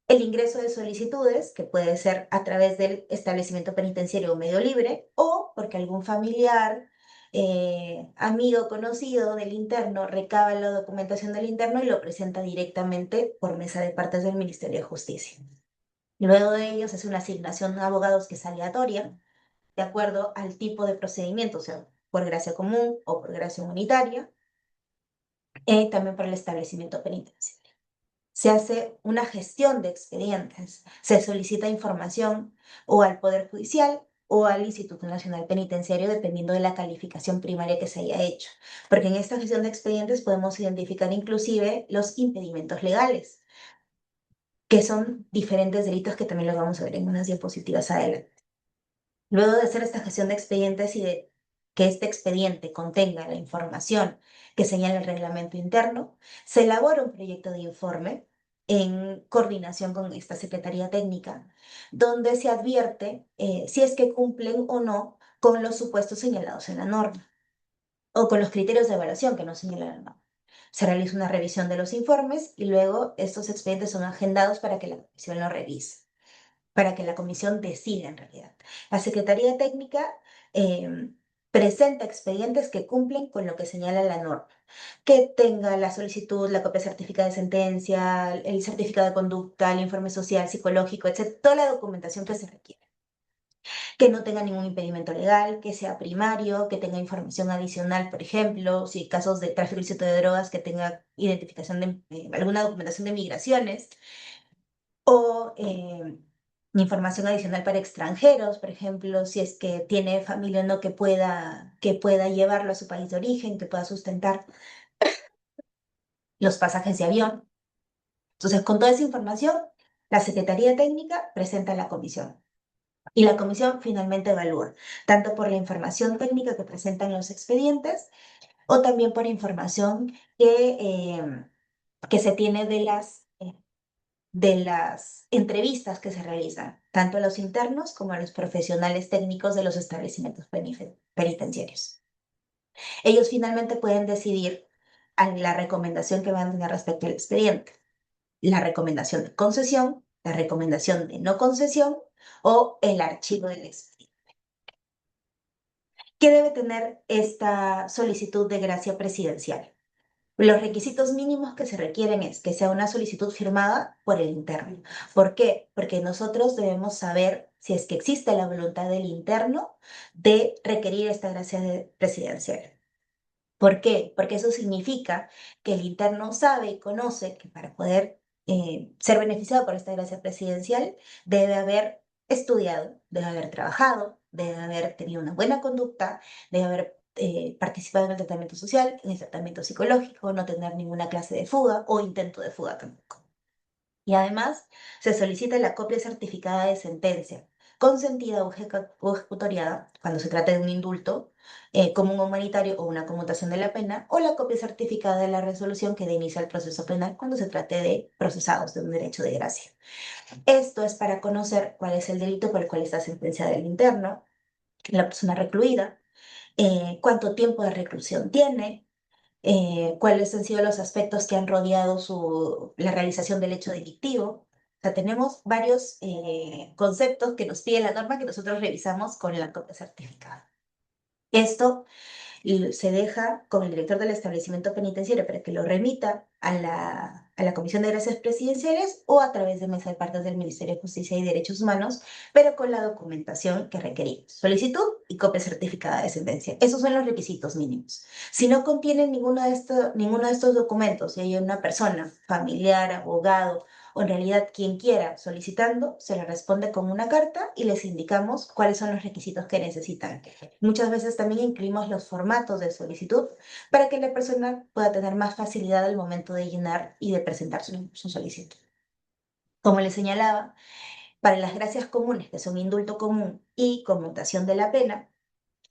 El ingreso de solicitudes, que puede ser a través del establecimiento penitenciario o medio libre, o porque algún familiar, amigo, conocido del interno recaba la documentación del interno y lo presenta directamente por mesa de partes del Ministerio de Justicia. Luego de ello se hace una asignación a abogados que es aleatoria, de acuerdo al tipo de procedimiento, o sea, por gracia común o por gracia humanitaria, también por el establecimiento penitenciario. Se hace una gestión de expedientes, se solicita información o al Poder Judicial o al Instituto Nacional Penitenciario, dependiendo de la calificación primaria que se haya hecho. Porque en esta gestión de expedientes podemos identificar inclusive los impedimentos legales, que son diferentes delitos que también los vamos a ver en unas diapositivas adelante. Luego de hacer esta gestión de expedientes y de que este expediente contenga la información que señala el reglamento interno, se elabora un proyecto de informe en coordinación con esta Secretaría Técnica, donde se advierte si es que cumplen o no con los supuestos señalados en la norma o con los criterios de evaluación que no señala la norma. Se realiza una revisión de los informes y luego estos expedientes son agendados para que la comisión lo revise, para que la comisión decida en realidad. La Secretaría Técnica eh, presenta expedientes que cumplen con lo que señala la norma, que tenga la solicitud, la copia certificada de sentencia, el certificado de conducta, el informe social, psicológico, etc., toda la documentación que se requiere. Que no tenga ningún impedimento legal, que sea primario, que tenga información adicional, por ejemplo, si hay casos de tráfico ilícito de drogas, que tenga identificación de alguna documentación de migraciones, o información adicional para extranjeros, por ejemplo, si es que tiene familia o no que pueda llevarlo a su país de origen, que pueda sustentar los pasajes de avión. Entonces, con toda esa información, la Secretaría Técnica presenta a la comisión. Y la comisión finalmente evalúa, tanto por la información técnica que presentan los expedientes o también por información que se tiene de las entrevistas que se realizan, tanto a los internos como a los profesionales técnicos de los establecimientos penitenciarios. Ellos finalmente pueden decidir la recomendación que van a tener respecto al expediente, la recomendación de concesión, la recomendación de no concesión o el archivo del expediente. ¿Qué debe tener esta solicitud de gracia presidencial? Los requisitos mínimos que se requieren es que sea una solicitud firmada por el interno. ¿Por qué? Porque nosotros debemos saber si es que existe la voluntad del interno de requerir esta gracia presidencial. ¿Por qué? Porque eso significa que el interno sabe y conoce que para poder ser beneficiado por esta gracia presidencial debe haber estudiado, debe haber trabajado, debe haber tenido una buena conducta, debe haber participado en el tratamiento social, en el tratamiento psicológico, no tener ninguna clase de fuga o intento de fuga tampoco. Y además se solicita la copia certificada de sentencia, consentida o ejecutoriada, cuando se trate de un indulto común humanitario o una conmutación de la pena, o la copia certificada de la resolución que da inicio al proceso penal cuando se trate de procesados de un derecho de gracia. Esto es para conocer cuál es el delito por el cual está sentenciada el interno, la persona recluida, cuánto tiempo de reclusión tiene, cuáles han sido los aspectos que han rodeado la realización del hecho delictivo. O sea, tenemos varios conceptos que nos pide la norma que nosotros revisamos con la copia certificada. Esto se deja con el director del establecimiento penitenciario para que lo remita a la Comisión de Gracias Presidenciales o a través de mesa de partes del Ministerio de Justicia y Derechos Humanos, pero con la documentación que requerimos. Solicitud y copia certificada de sentencia. Esos son los requisitos mínimos. Si no contienen ninguno de estos documentos y hay una persona, familiar, abogado, o en realidad quien quiera solicitando, se le responde con una carta y les indicamos cuáles son los requisitos que necesitan. Muchas veces también incluimos los formatos de solicitud para que la persona pueda tener más facilidad al momento de llenar y de presentar su solicitud. Como les señalaba, para las gracias comunes, que son indulto común y conmutación de la pena,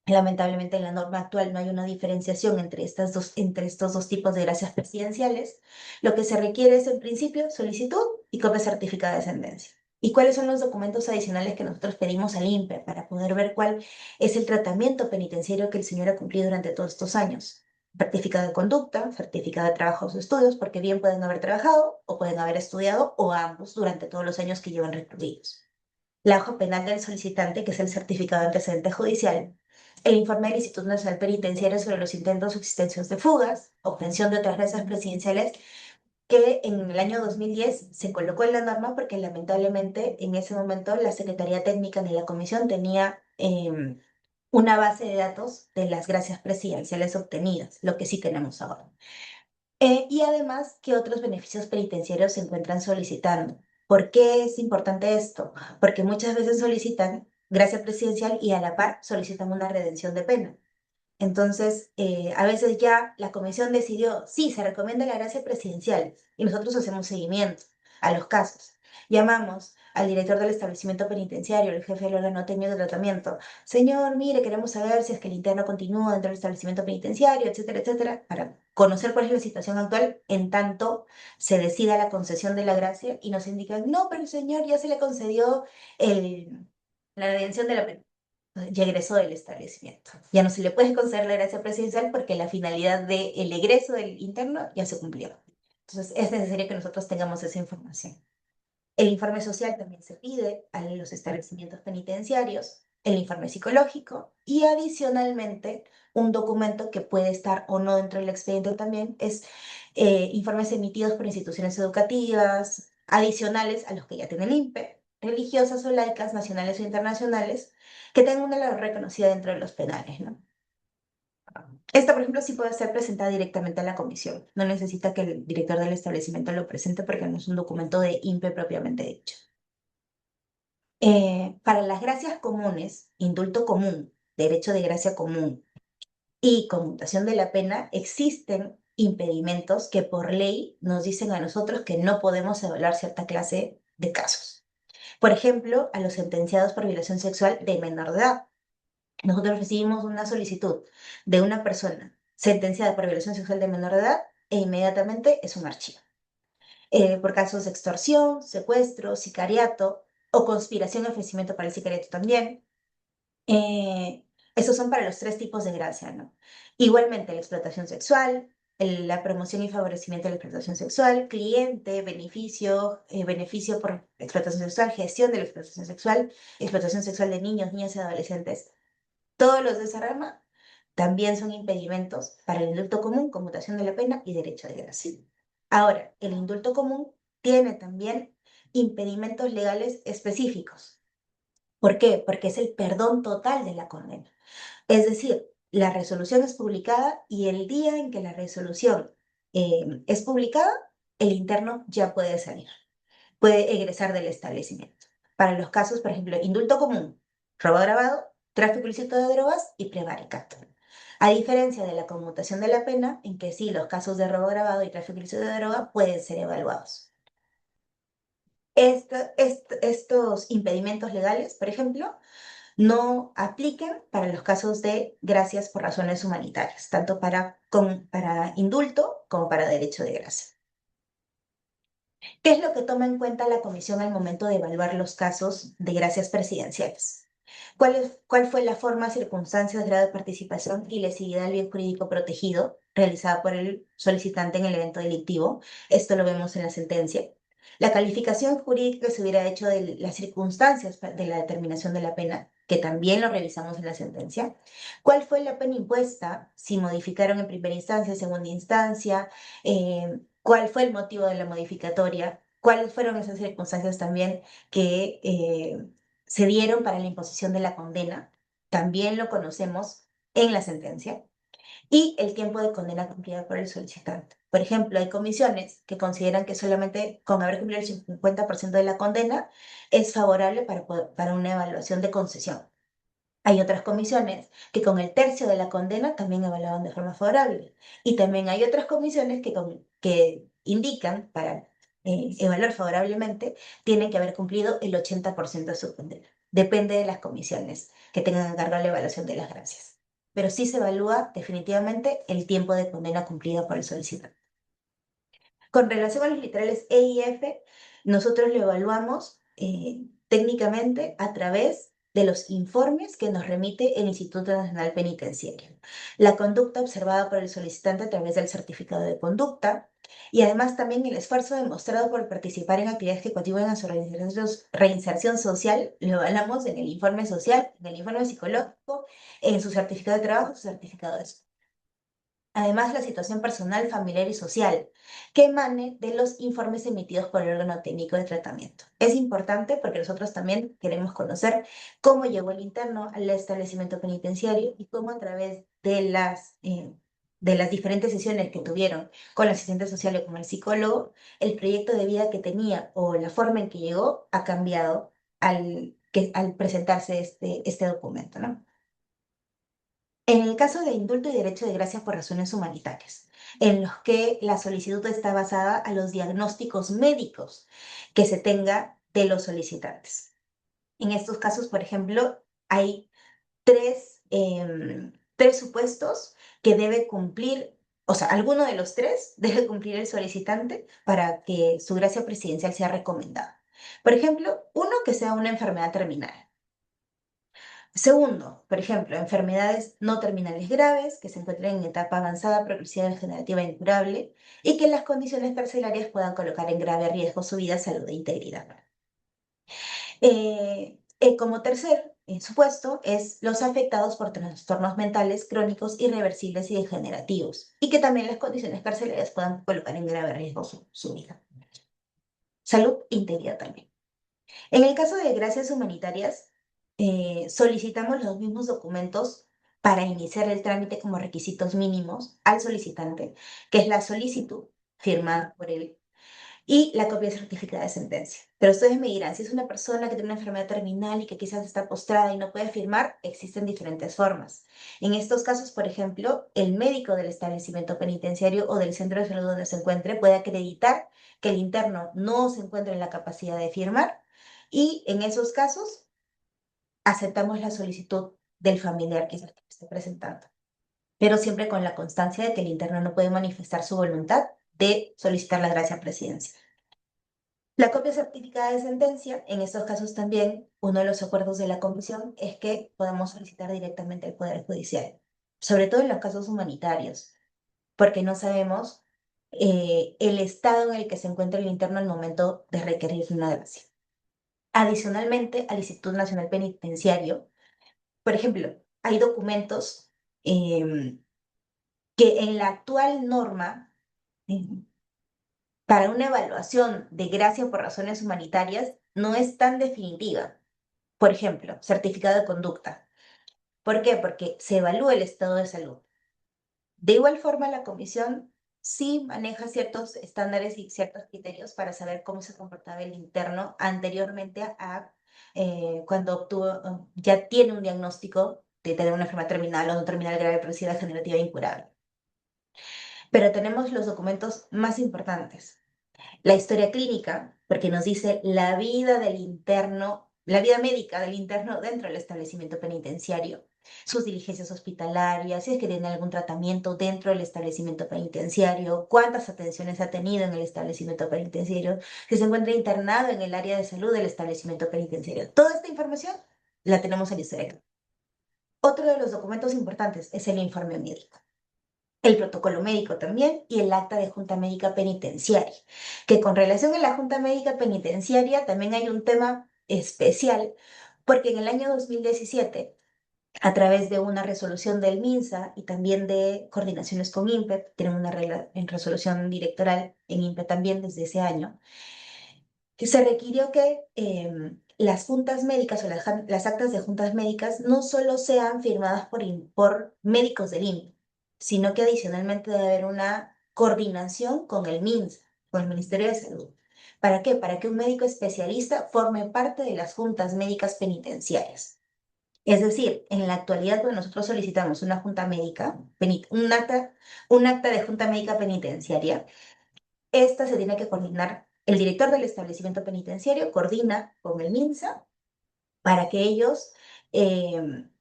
lamentablemente en la norma actual no hay una diferenciación entre estos dos tipos de gracias presidenciales. Lo que se requiere es, en principio, solicitud y copia certificada de sentencia. ¿Y cuáles son los documentos adicionales que nosotros pedimos al INPE para poder ver cuál es el tratamiento penitenciario que el señor ha cumplido durante todos estos años? Certificado de conducta, certificado de trabajos o estudios, porque bien pueden no haber trabajado o pueden haber estudiado o ambos durante todos los años que llevan recluidos. La hoja penal del solicitante, que es el certificado de antecedente judicial, el informe del Instituto Nacional Penitenciario sobre los intentos o existencias de fugas, obtención de otras gracias presidenciales, que en el año 2010 se colocó en la norma porque lamentablemente en ese momento la Secretaría Técnica de la Comisión tenía una base de datos de las gracias presidenciales obtenidas, lo que sí tenemos ahora. Y además, ¿qué otros beneficios penitenciarios se encuentran solicitando? ¿Por qué es importante esto? Porque muchas veces solicitan gracia presidencial y a la par solicitan una redención de pena. Entonces, a veces ya la comisión decidió, sí, se recomienda la gracia presidencial y nosotros hacemos seguimiento a los casos. Llamamos al director del establecimiento penitenciario, el jefe del órgano técnico de tratamiento. Señor, mire, queremos saber si es que el interno continúa dentro del establecimiento penitenciario, etcétera, etcétera, para conocer cuál es la situación actual en tanto se decida la concesión de la gracia y nos indican, no, pero el señor ya se le concedió la redención de la pena, ya egresó del establecimiento. Ya no se le puede conceder la gracia presidencial porque la finalidad del egreso del interno ya se cumplió. Entonces, es necesario que nosotros tengamos esa información. El informe social también se pide a los establecimientos penitenciarios, el informe psicológico y adicionalmente un documento que puede estar o no dentro del expediente también es informes emitidos por instituciones educativas adicionales a los que ya tiene el INPE, religiosas o laicas, nacionales o internacionales, que tengan una labor reconocida dentro de los penales, ¿no? Esta, por ejemplo, sí puede ser presentada directamente a la comisión. No necesita que el director del establecimiento lo presente porque no es un documento de INPE propiamente dicho. Para las gracias comunes, indulto común, derecho de gracia común y conmutación de la pena, existen impedimentos que por ley nos dicen a nosotros que no podemos evaluar cierta clase de casos. Por ejemplo, a los sentenciados por violación sexual de menor de edad. Nosotros recibimos una solicitud de una persona sentenciada por violación sexual de menor de edad e inmediatamente es un archivo. Por casos de extorsión, secuestro, sicariato o conspiración y ofrecimiento para el sicariato también. Eh, Esos son para los tres tipos de gracia, ¿no? Igualmente la explotación sexual, la promoción y favorecimiento de la explotación sexual, cliente, beneficio, beneficio por explotación sexual, gestión de la explotación sexual de niños, niñas y adolescentes. Todos los de esa rama también son impedimentos para el indulto común, conmutación de la pena y derecho de gracia. Ahora, el indulto común tiene también impedimentos legales específicos. ¿Por qué? Porque es el perdón total de la condena. Es decir, la resolución es publicada y el día en que la resolución es publicada, el interno ya puede salir, puede egresar del establecimiento. Para los casos, por ejemplo, indulto común, robo agravado, tráfico ilícito de drogas y prevaricato. A diferencia de la conmutación de la pena, en que sí, los casos de robo agravado y tráfico ilícito de droga pueden ser evaluados. Estos impedimentos legales, por ejemplo, no apliquen para los casos de gracias por razones humanitarias, tanto para indulto como para derecho de gracia. ¿Qué es lo que toma en cuenta la comisión al momento de evaluar los casos de gracias presidenciales? ¿Cuál fue la forma, circunstancias, grado de participación y lesividad del bien jurídico protegido realizada por el solicitante en el evento delictivo? Esto lo vemos en la sentencia. La calificación jurídica que se hubiera hecho de las circunstancias de la determinación de la pena, que también lo revisamos en la sentencia. ¿Cuál fue la pena impuesta? Si modificaron en primera instancia, segunda instancia, cuál fue el motivo de la modificatoria, cuáles fueron esas circunstancias también que se dieron para la imposición de la condena. También lo conocemos en la sentencia y el tiempo de condena cumplida por el solicitante. Por ejemplo, hay comisiones que consideran que solamente con haber cumplido el 50% de la condena es favorable para una evaluación de concesión. Hay otras comisiones que con el tercio de la condena también evaluaban de forma favorable. Y también hay otras comisiones que indican para evaluar favorablemente, tienen que haber cumplido el 80% de su condena. Depende de las comisiones que tengan a cargo la evaluación de las gracias. Pero sí se evalúa definitivamente el tiempo de condena cumplido por el solicitante. Con relación a los literales E y F, nosotros lo evaluamos técnicamente a través de los informes que nos remite el Instituto Nacional Penitenciario, la conducta observada por el solicitante a través del certificado de conducta y además también el esfuerzo demostrado por participar en actividades que contribuyen a su reinserción social, lo evaluamos en el informe social, en el informe psicológico, en su certificado de trabajo, su certificado de estudio. Además, la situación personal, familiar y social que emane de los informes emitidos por el órgano técnico de tratamiento. Es importante porque nosotros también queremos conocer cómo llegó el interno al establecimiento penitenciario y cómo a través de las diferentes sesiones que tuvieron con el asistente social o con el psicólogo, el proyecto de vida que tenía o la forma en que llegó ha cambiado al presentarse este documento, ¿no? En el caso de indulto y derecho de gracia por razones humanitarias, en los que la solicitud está basada a los diagnósticos médicos que se tenga de los solicitantes. En estos casos, por ejemplo, hay tres supuestos que debe cumplir, o sea, alguno de los tres debe cumplir el solicitante para que su gracia presidencial sea recomendada. Por ejemplo, uno que sea una enfermedad terminal. Segundo, por ejemplo, enfermedades no terminales graves que se encuentren en etapa avanzada, progresiva, degenerativa e incurable y que las condiciones carcelarias puedan colocar en grave riesgo su vida, salud e integridad. Como tercer supuesto es los afectados por trastornos mentales crónicos, irreversibles y degenerativos y que también las condiciones carcelarias puedan colocar en grave riesgo su vida. Salud e integridad también. En el caso de gracias humanitarias, solicitamos los mismos documentos para iniciar el trámite como requisitos mínimos al solicitante, que es la solicitud firmada por él y la copia certificada de sentencia. Pero ustedes me dirán, si es una persona que tiene una enfermedad terminal y que quizás está postrada y no puede firmar, existen diferentes formas. En estos casos, por ejemplo, el médico del establecimiento penitenciario o del centro de salud donde se encuentre puede acreditar que el interno no se encuentra en la capacidad de firmar y en esos casos aceptamos la solicitud del familiar que esté presentando, pero siempre con la constancia de que el interno no puede manifestar su voluntad de solicitar la gracia presidencial. La copia certificada de sentencia, en estos casos también, uno de los acuerdos de la comisión es que podamos solicitar directamente al Poder Judicial, sobre todo en los casos humanitarios, porque no sabemos el estado en el que se encuentra el interno al momento de requerir una gracia. Adicionalmente, al Instituto Nacional Penitenciario, por ejemplo, hay documentos que en la actual norma, eh, para una evaluación de gracia por razones humanitarias, no es tan definitiva. Por ejemplo, certificado de conducta. ¿Por qué? Porque se evalúa el estado de salud. De igual forma, la comisión sí maneja ciertos estándares y ciertos criterios para saber cómo se comportaba el interno anteriormente a cuando obtuvo, ya tiene un diagnóstico de tener una enfermedad terminal o no terminal grave, progresiva, degenerativa e incurable. Pero tenemos los documentos más importantes. La historia clínica, porque nos dice la vida del interno, la vida médica del interno dentro del establecimiento penitenciario, sus diligencias hospitalarias, si es que tiene algún tratamiento dentro del establecimiento penitenciario, cuántas atenciones ha tenido en el establecimiento penitenciario, si se encuentra internado en el área de salud del establecimiento penitenciario. Toda esta información la tenemos en la historia clínica. Otro de los documentos importantes es el informe médico, el protocolo médico también y el acta de Junta Médica Penitenciaria, que con relación a la Junta Médica Penitenciaria también hay un tema especial porque en el año 2017, a través de una resolución del MINSA y también de coordinaciones con INPE, tienen una en resolución directoral en INPE también desde ese año, que se requirió que las juntas médicas o las actas de juntas médicas no solo sean firmadas por médicos del INPE, sino que adicionalmente debe haber una coordinación con el MINSA, con el Ministerio de Salud. ¿Para qué? Para que un médico especialista forme parte de las juntas médicas penitenciarias. Es decir, en la actualidad, cuando nosotros solicitamos una junta médica, un acta de junta médica penitenciaria, esta se tiene que coordinar, el director del establecimiento penitenciario coordina con el MINSA para que ellos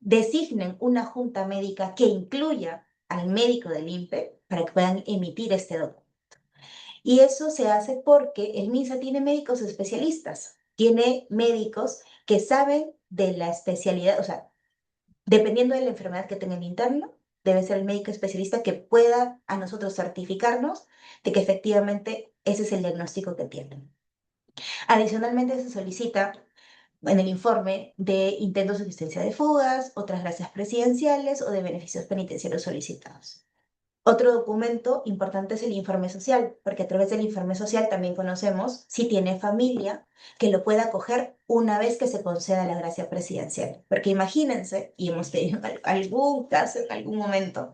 designen una junta médica que incluya al médico del INPE para que puedan emitir este documento. Y eso se hace porque el MINSA tiene médicos especialistas, tiene médicos que saben de la especialidad, o sea, dependiendo de la enfermedad que tenga el interno, debe ser el médico especialista que pueda a nosotros certificarnos de que efectivamente ese es el diagnóstico que tienen. Adicionalmente, se solicita en el informe de intentos de asistencia de fugas, otras gracias presidenciales o de beneficios penitenciarios solicitados. Otro documento importante es el informe social, porque a través del informe social también conocemos si tiene familia que lo pueda acoger una vez que se conceda la gracia presidencial. Porque imagínense, y hemos tenido algún caso en algún momento,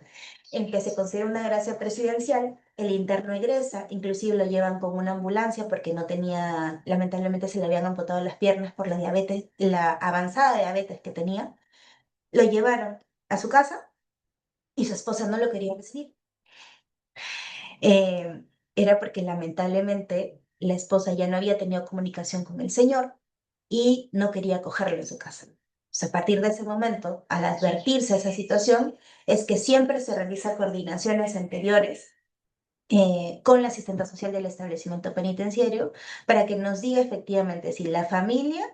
en que se concede una gracia presidencial, el interno egresa, inclusive lo llevan con una ambulancia porque no tenía, lamentablemente se le habían amputado las piernas por la diabetes, la avanzada diabetes que tenía, lo llevaron a su casa y su esposa no lo quería recibir. Era porque lamentablemente la esposa ya no había tenido comunicación con el señor y no quería acogerlo en su casa. O sea, a partir de ese momento, al advertirse esa situación, es que siempre se realizan coordinaciones anteriores con la asistente social del establecimiento penitenciario para que nos diga efectivamente si la familia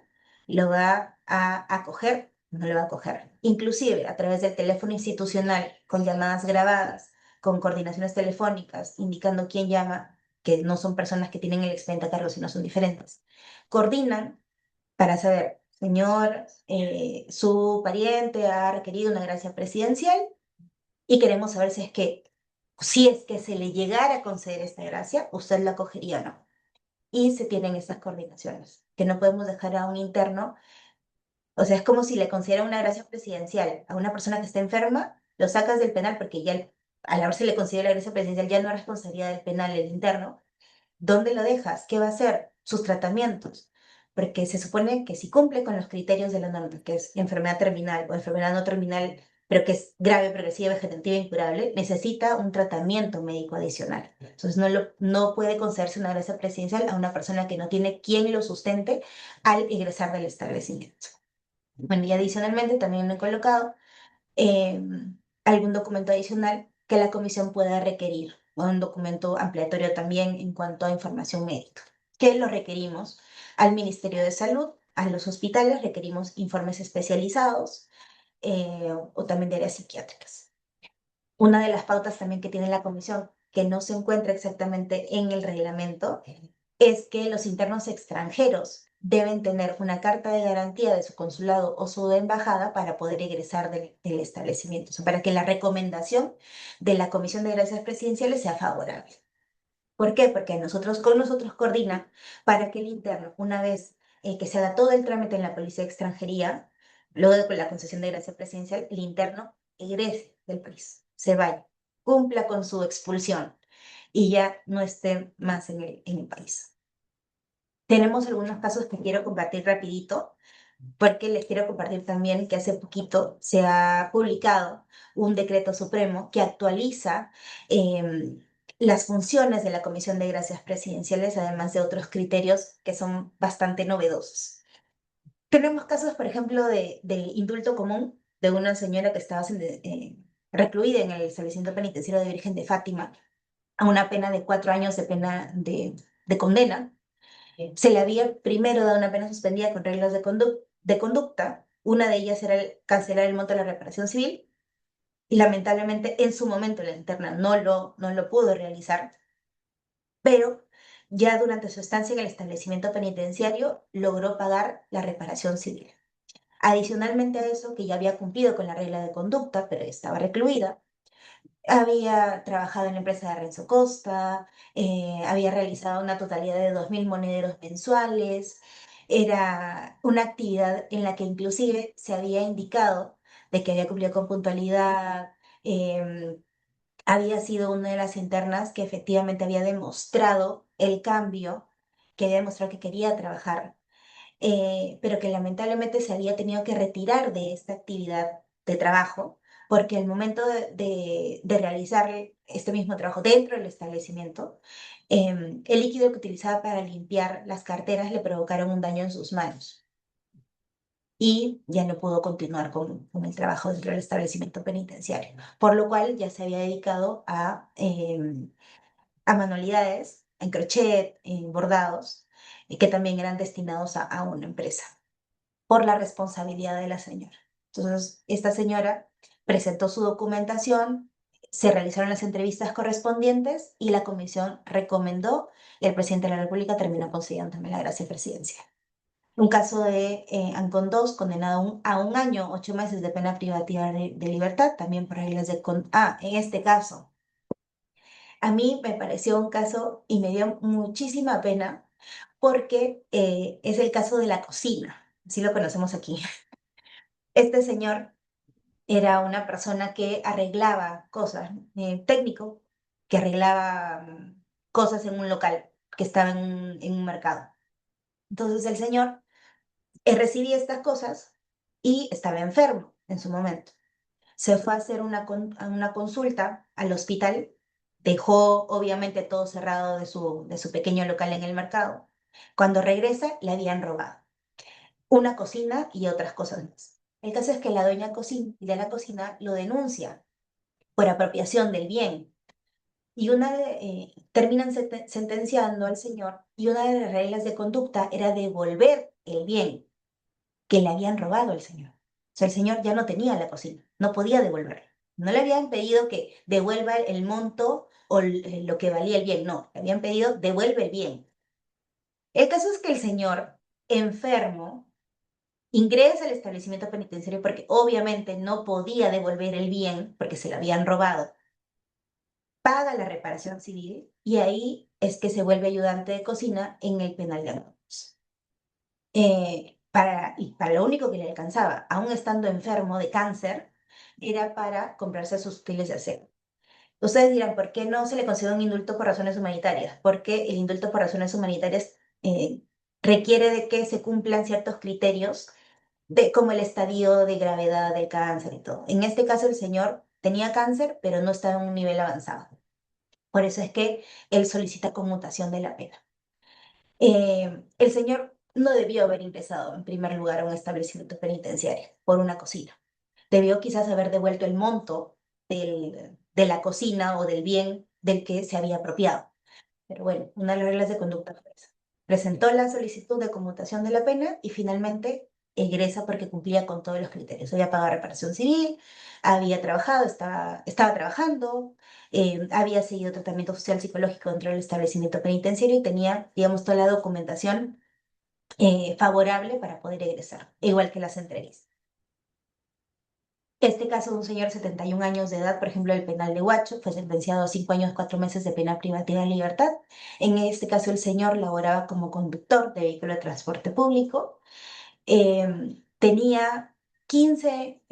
lo va a acoger o no lo va a acoger. Inclusive a través del teléfono institucional, con llamadas grabadas, con coordinaciones telefónicas, indicando quién llama, que no son personas que tienen el expediente a cargo, sino son diferentes. Coordinan para saber, señor, su pariente ha requerido una gracia presidencial y queremos saber si es que se le llegara a conceder esta gracia, usted la acogería o no. Y se tienen estas coordinaciones, que no podemos dejar a un interno, o sea, es como si le concediera una gracia presidencial a una persona que está enferma, lo sacas del penal porque ya al haberse le concedido la gracia presidencial ya no es responsabilidad del penal el interno. ¿Dónde lo dejas? ¿Qué va a hacer? Sus tratamientos. Porque se supone que si cumple con los criterios de la norma, que es enfermedad terminal o enfermedad no terminal, pero que es grave, progresiva, vegetativa e incurable, necesita un tratamiento médico adicional. Entonces no puede concederse una gracia presidencial a una persona que no tiene quien lo sustente al egresar del establecimiento. Bueno, y adicionalmente también he colocado eh, algún documento adicional que la comisión pueda requerir, o un documento ampliatorio también en cuanto a información médica, que lo requerimos al Ministerio de Salud, a los hospitales, requerimos informes especializados o también de áreas psiquiátricas. Una de las pautas también que tiene la comisión, que no se encuentra exactamente en el reglamento, es que los internos extranjeros deben tener una carta de garantía de su consulado o su embajada para poder egresar del establecimiento, o sea, para que la recomendación de la Comisión de Gracias Presidenciales sea favorable. ¿Por qué? Porque con nosotros coordina para que el interno, una vez que se haga todo el trámite en la Policía de Extranjería, luego de la concesión de gracia presidencial, el interno egrese del país, se vaya, cumpla con su expulsión y ya no esté más en el país. Tenemos algunos casos que quiero compartir rapidito, porque les quiero compartir también que hace poquito se ha publicado un decreto supremo que actualiza las funciones de la Comisión de Gracias Presidenciales, además de otros criterios que son bastante novedosos. Tenemos casos, por ejemplo, de indulto común de una señora que estaba recluida en el establecimiento penitenciario de Virgen de Fátima a una pena de 4 años de pena de condena. Se le había primero dado una pena suspendida con reglas de conducta. Una de ellas era cancelar el monto de la reparación civil. Y lamentablemente en su momento la interna no lo pudo realizar, pero ya durante su estancia en el establecimiento penitenciario logró pagar la reparación civil. Adicionalmente a eso, que ya había cumplido con la regla de conducta, pero estaba recluida, había trabajado en la empresa de Renzo Costa, había realizado una totalidad de 2.000 monederos mensuales. Era una actividad en la que inclusive se había indicado de que había cumplido con puntualidad. em, Había sido una de las internas que efectivamente había demostrado el cambio, que había demostrado que quería trabajar, pero que lamentablemente se había tenido que retirar de esta actividad de trabajo, porque al momento de realizar este mismo trabajo dentro del establecimiento, el líquido que utilizaba para limpiar las carteras le provocaron un daño en sus manos y ya no pudo continuar con el trabajo dentro del establecimiento penitenciario, por lo cual ya se había dedicado a manualidades, en crochet, en bordados, que también eran destinados a una empresa por la responsabilidad de la señora. Entonces, esta señora presentó su documentación, se realizaron las entrevistas correspondientes y la comisión recomendó y el presidente de la República terminó concediendo también la gracia presidencial. Un caso de Ancon 2, condenado a un año, 8 meses de pena privativa de libertad, también por reglas de... en este caso, a mí me pareció un caso y me dio muchísima pena porque es el caso de la cocina, así lo conocemos aquí. Este señor era una persona que arreglaba cosas, técnico, que arreglaba cosas en un local que estaba en un mercado. Entonces el señor recibía estas cosas y estaba enfermo en su momento. Se fue a hacer a una consulta al hospital, dejó obviamente todo cerrado de su pequeño local en el mercado. Cuando regresa, le habían robado una cocina y otras cosas más. El caso es que la dueña de la cocina lo denuncia por apropiación del bien y terminan sentenciando al señor y una de las reglas de conducta era devolver el bien que le habían robado al señor. O sea, el señor ya no tenía la cocina, no podía devolverla. No le habían pedido que devuelva el monto o lo que valía el bien, no, le habían pedido devuelve el bien. El caso es que el señor enfermo ingresa al establecimiento penitenciario porque obviamente no podía devolver el bien porque se lo habían robado. Paga la reparación civil y ahí es que se vuelve ayudante de cocina en el penal de Anotos. Y para lo único que le alcanzaba, aún estando enfermo de cáncer, era para comprarse sus útiles de aseo. Ustedes dirán, ¿por qué no se le concede un indulto por razones humanitarias? Porque el indulto por razones humanitarias requiere de que se cumplan ciertos criterios como el estadio de gravedad del cáncer y todo. En este caso, el señor tenía cáncer, pero no estaba en un nivel avanzado. Por eso es que él solicita conmutación de la pena. El señor no debió haber ingresado en primer lugar a un establecimiento penitenciario por una cocina. Debió quizás haber devuelto el monto de la cocina o del bien del que se había apropiado. Pero bueno, una de las reglas de conducta fue esa. Presentó la solicitud de conmutación de la pena y finalmente egresa porque cumplía con todos los criterios. Había pagado reparación civil, había trabajado, estaba trabajando, había seguido tratamiento social psicológico dentro del establecimiento penitenciario y tenía, digamos, toda la documentación favorable para poder egresar, igual que las entrevistas. Este caso de un señor de 71 años de edad, por ejemplo, el penal de Huacho, fue sentenciado a 5 años, 4 meses de pena privativa de libertad. En este caso, el señor laboraba como conductor de vehículo de transporte público. Tenía 15,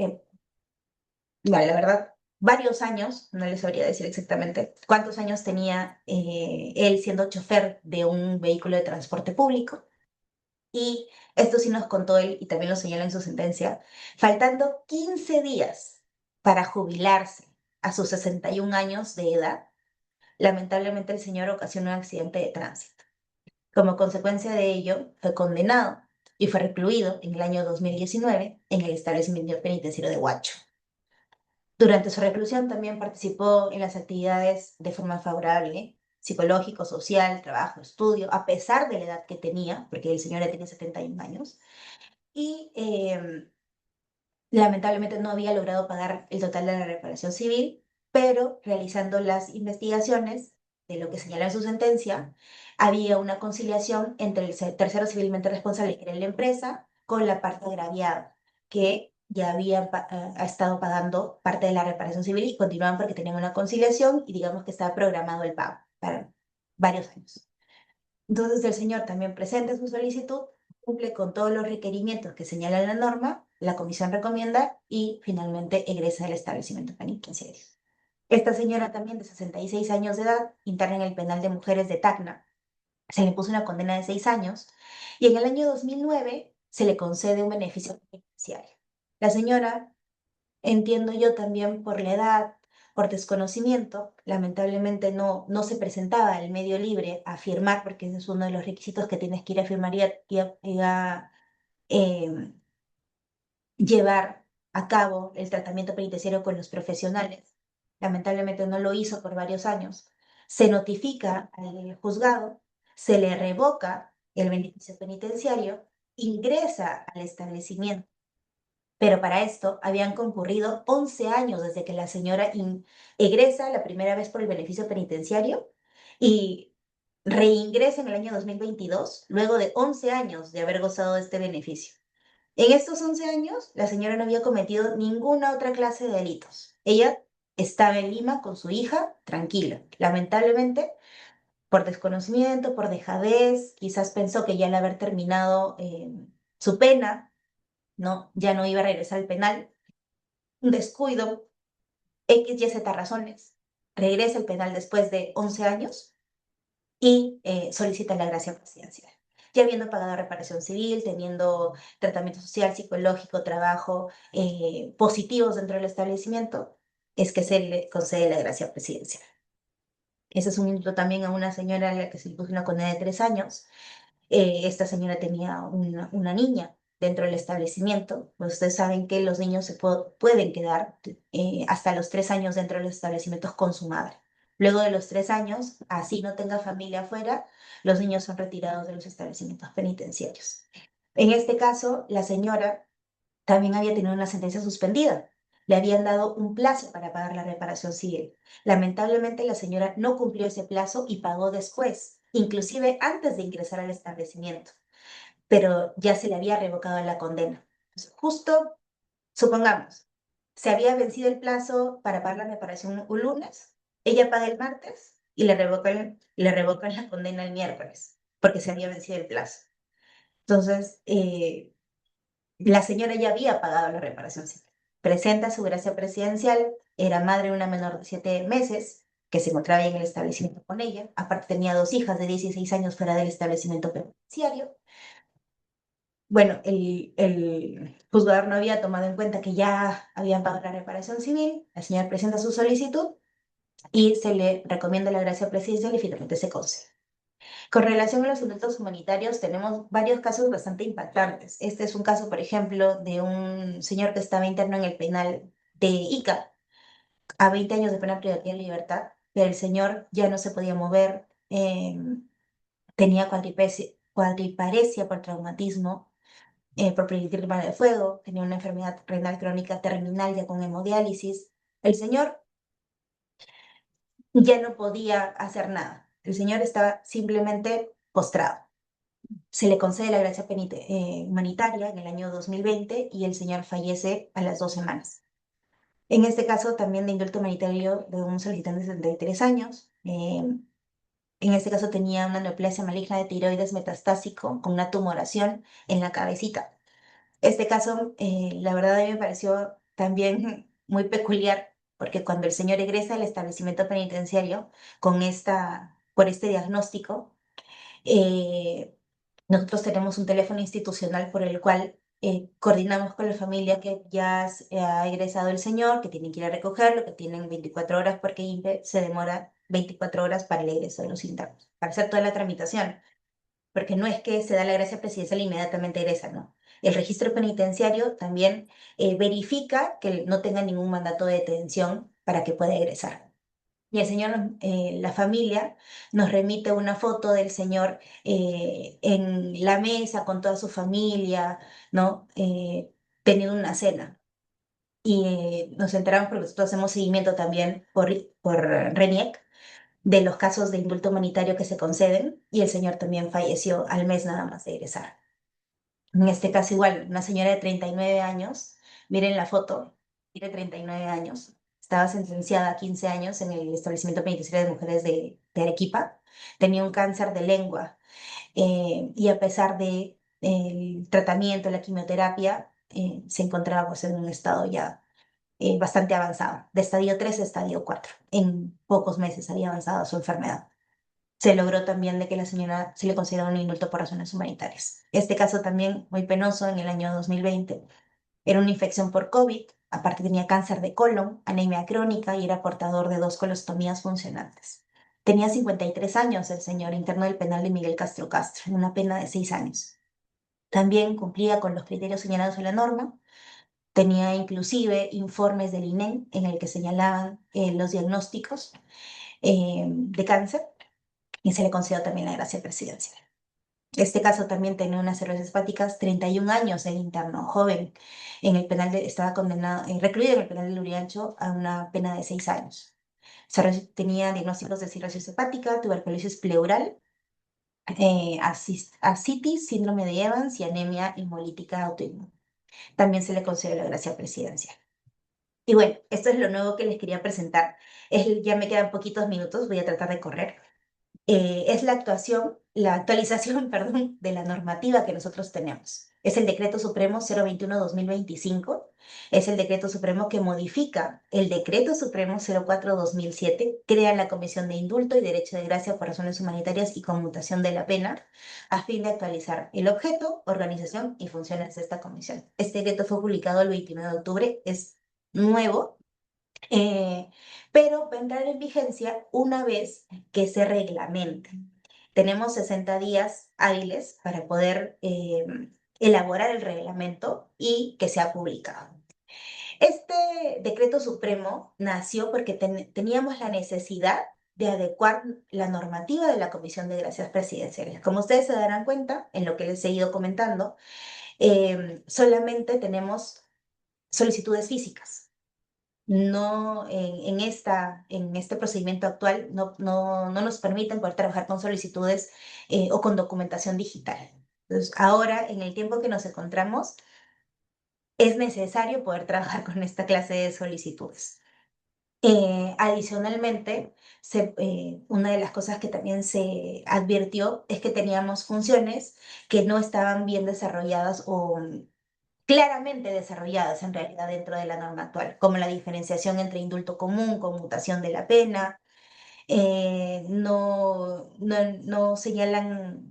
vale, la verdad, varios años, no les sabría decir exactamente cuántos años tenía él siendo chofer de un vehículo de transporte público. Y esto sí nos contó él y también lo señala en su sentencia, faltando 15 días para jubilarse a sus 61 años de edad, lamentablemente el señor ocasionó un accidente de tránsito. Como consecuencia de ello, fue condenado y fue recluido en el año 2019 en el establecimiento penitenciario de Huacho. Durante su reclusión también participó en las actividades de forma favorable, psicológico, social, trabajo, estudio, a pesar de la edad que tenía, porque el señor ya tenía 71 años, y lamentablemente no había logrado pagar el total de la reparación civil, pero realizando las investigaciones de lo que señala en su sentencia, había una conciliación entre el tercero civilmente responsable, que era la empresa, con la parte agraviada, que ya habían ha estado pagando parte de la reparación civil y continuaban porque tenían una conciliación y digamos que estaba programado el pago para varios años. Entonces el señor también presenta su solicitud, cumple con todos los requerimientos que señala la norma, la comisión recomienda y finalmente egresa del establecimiento penitenciario. Esta señora también de 66 años de edad, interna en el penal de mujeres de Tacna, se le puso una condena de 6 años y en el año 2009 se le concede un beneficio penitenciario. La señora, entiendo yo también por la edad, por desconocimiento, lamentablemente no se presentaba al medio libre a firmar, porque ese es uno de los requisitos que tienes que ir a firmar y a, eh, llevar a cabo el tratamiento penitenciario con los profesionales. Lamentablemente no lo hizo por varios años. Se notifica al juzgado, se le revoca el beneficio penitenciario, ingresa al establecimiento, pero para esto habían concurrido 11 años desde que la señora egresa la primera vez por el beneficio penitenciario y reingresa en el año 2022, luego de 11 años de haber gozado de este beneficio. En estos 11 años, la señora no había cometido ninguna otra clase de delitos. Ella estaba en Lima con su hija, tranquila. Lamentablemente, por desconocimiento, por dejadez, quizás pensó que ya al haber terminado su pena, no, ya no iba a regresar al penal. Un descuido, X, Y, Z razones. Regresa al penal después de 11 años y solicita la gracia presidencial. Ya habiendo pagado reparación civil, teniendo tratamiento social, psicológico, trabajo positivos dentro del establecimiento, es que se le concede la gracia presidencial. Ese es un indulto también a una señora a la que se le puso una condena de 3 años. Esta señora tenía una niña dentro del establecimiento. Pues ustedes saben que los niños pueden quedar hasta los 3 años dentro de los establecimientos con su madre. Luego de los 3 años, así no tenga familia afuera, los niños son retirados de los establecimientos penitenciarios. En este caso, la señora también había tenido una sentencia suspendida. Le habían dado un plazo para pagar la reparación civil. Lamentablemente, la señora no cumplió ese plazo y pagó después, inclusive antes de ingresar al establecimiento, pero ya se le había revocado la condena. Entonces, justo, supongamos, se había vencido el plazo para pagar la reparación un lunes, ella paga el martes y le revocan la condena el miércoles, porque se había vencido el plazo. Entonces, la señora ya había pagado la reparación civil. Presenta su gracia presidencial, era madre de una menor de 7 meses que se encontraba en el establecimiento con ella. Aparte tenía 2 hijas de 16 años fuera del establecimiento penitenciario. Bueno, el juzgador no había tomado en cuenta que ya habían pagado la reparación civil. La señora presenta su solicitud y se le recomienda la gracia presidencial y finalmente se concede. Con relación a los indultos humanitarios, tenemos varios casos bastante impactantes. Este es un caso, por ejemplo, de un señor que estaba interno en el penal de Ica, a 20 años de pena privativa de libertad, pero el señor ya no se podía mover, tenía cuadriparesia por traumatismo, por problema de fuego, tenía una enfermedad renal crónica terminal ya con hemodiálisis. El señor ya no podía hacer nada. El señor estaba simplemente postrado. Se le concede la gracia humanitaria en el año 2020 y el señor fallece a las 2 semanas. En este caso, también de indulto humanitario de un solicitante de 73 años. En este caso tenía una neoplasia maligna de tiroides metastásico con una tumoración en la cabecita. Este caso, la verdad, a mí me pareció también muy peculiar, porque cuando el señor egresa al establecimiento penitenciario por este diagnóstico, eh, nosotros tenemos un teléfono institucional por el cual coordinamos con la familia que ya ha egresado el señor, que tienen que ir a recogerlo, que tienen 24 horas porque INPE se demora 24 horas para el egreso de los internos, para hacer toda la tramitación, porque no es que se da la gracia presidencial e inmediatamente egresa, no. El registro penitenciario también verifica que no tenga ningún mandato de detención para que pueda egresar. Y el señor, la familia, nos remite una foto del señor en la mesa con toda su familia, ¿no? Teniendo una cena. Y nos enteramos porque nosotros hacemos seguimiento también por RENIEC de los casos de indulto humanitario que se conceden y el señor también falleció al mes nada más de egresar. En este caso igual, una señora de 39 años, miren la foto, tiene 39 años, estaba sentenciada a 15 años en el establecimiento penitenciario de mujeres de Arequipa, tenía un cáncer de lengua y a pesar de el tratamiento, la quimioterapia, se encontraba pues, en un estado ya bastante avanzado, de estadio 3 a estadio 4. En pocos meses había avanzado su enfermedad. Se logró también de que la señora se le considerara un indulto por razones humanitarias. Este caso también muy penoso en el año 2020. Era una infección por COVID, aparte tenía cáncer de colon, anemia crónica y era portador de 2 colostomías funcionantes. Tenía 53 años el señor interno del penal de Miguel Castro Castro, en una pena de 6 años. También cumplía con los criterios señalados en la norma, tenía inclusive informes del INEM en el que señalaban los diagnósticos de cáncer y se le concedió también la gracia presidencial. Este caso también tenía unas cirrosis hepáticas, 31 años el interno, joven, estaba condenado, recluido en el penal de Luriancho a una pena de 6 años. Tenía diagnósticos de cirrosis hepática, tuberculosis pleural, ascitis, síndrome de Evans y anemia hemolítica autoinmune. También se le concedió la gracia presidencial. Y bueno, esto es lo nuevo que les quería presentar. Ya me quedan poquitos minutos, voy a tratar de correr. Es la actualización, perdón, de la normativa que nosotros tenemos. Es el Decreto Supremo 021-2025, es el Decreto Supremo que modifica el Decreto Supremo 04-2007, crea la Comisión de Indulto y Derecho de Gracia por Razones Humanitarias y Conmutación de la Pena, a fin de actualizar el objeto, organización y funciones de esta comisión. Este decreto fue publicado el 29 de octubre, es nuevo, eh, pero va a entrar en vigencia una vez que se reglamente. Tenemos 60 días hábiles para poder elaborar el reglamento y que sea publicado. Este decreto supremo nació porque teníamos la necesidad de adecuar la normativa de la Comisión de Gracias Presidenciales. Como ustedes se darán cuenta, en lo que les he ido comentando, solamente tenemos solicitudes físicas. No, en este procedimiento actual no nos permiten poder trabajar con solicitudes o con documentación digital. Entonces, ahora, en el tiempo que nos encontramos, es necesario poder trabajar con esta clase de solicitudes. Adicionalmente, una de las cosas que también se advirtió es que teníamos funciones que no estaban bien desarrolladas o claramente desarrolladas en realidad dentro de la norma actual, como la diferenciación entre indulto común, conmutación de la pena, no señalan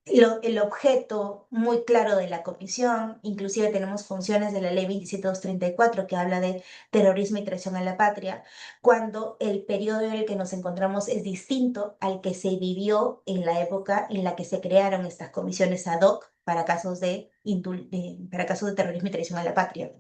el objeto muy claro de la comisión, inclusive tenemos funciones de la ley 27234 que habla de terrorismo y traición a la patria, cuando el periodo en el que nos encontramos es distinto al que se vivió en la época en la que se crearon estas comisiones ad hoc para para casos de terrorismo y traición a la patria.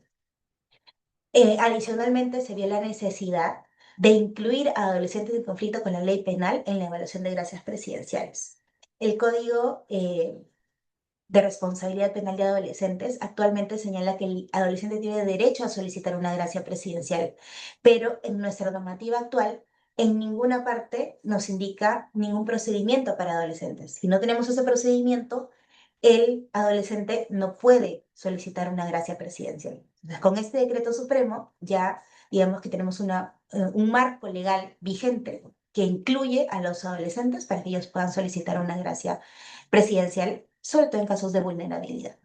Adicionalmente, se vio la necesidad de incluir a adolescentes en conflicto con la ley penal en la evaluación de gracias presidenciales. El Código de Responsabilidad Penal de Adolescentes actualmente señala que el adolescente tiene derecho a solicitar una gracia presidencial, pero en nuestra normativa actual en ninguna parte nos indica ningún procedimiento para adolescentes. Si no tenemos ese procedimiento, el adolescente no puede solicitar una gracia presidencial. Entonces, con este decreto supremo ya digamos que tenemos un marco legal vigente que incluye a los adolescentes para que ellos puedan solicitar una gracia presidencial, sobre todo en casos de vulnerabilidad.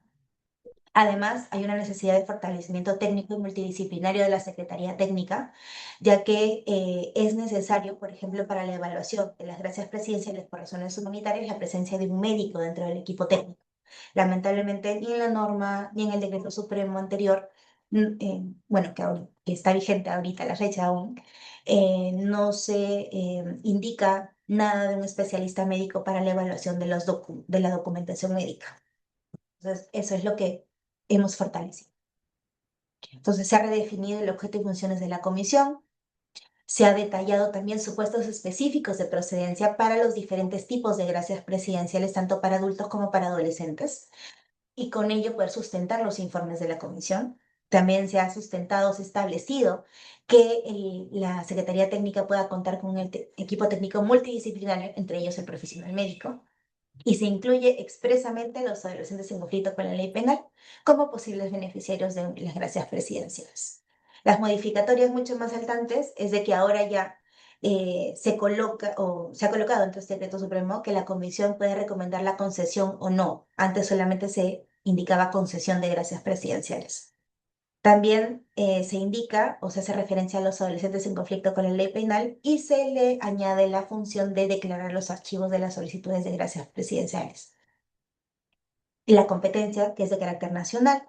Además, hay una necesidad de fortalecimiento técnico y multidisciplinario de la Secretaría Técnica, ya que es necesario, por ejemplo, para la evaluación de las gracias presidenciales por razones humanitarias, la presencia de un médico dentro del equipo técnico. Lamentablemente, ni en la norma, ni en el decreto supremo anterior, bueno, que está vigente ahorita la fecha aún, no se indica nada de un especialista médico para la evaluación de la documentación médica. Entonces, eso es lo que hemos fortalecido. Entonces, se ha redefinido el objeto y funciones de la comisión, se ha detallado también supuestos específicos de procedencia para los diferentes tipos de gracias presidenciales, tanto para adultos como para adolescentes, y con ello poder sustentar los informes de la comisión. También se ha sustentado, se ha establecido que la Secretaría Técnica pueda contar con un equipo técnico multidisciplinario, entre ellos el profesional médico. y se incluye expresamente a los adolescentes en conflicto con la ley penal como posibles beneficiarios de las gracias presidenciales. Las modificatorias mucho más saltantes es de que ahora ya se coloca o se ha colocado en este decreto supremo que la comisión puede recomendar la concesión o no. Antes solamente se indicaba concesión de gracias presidenciales. También se indica o se hace referencia a los adolescentes en conflicto con la ley penal y se le añade la función de declarar los archivos de las solicitudes de gracias presidenciales. La competencia, que es de carácter nacional,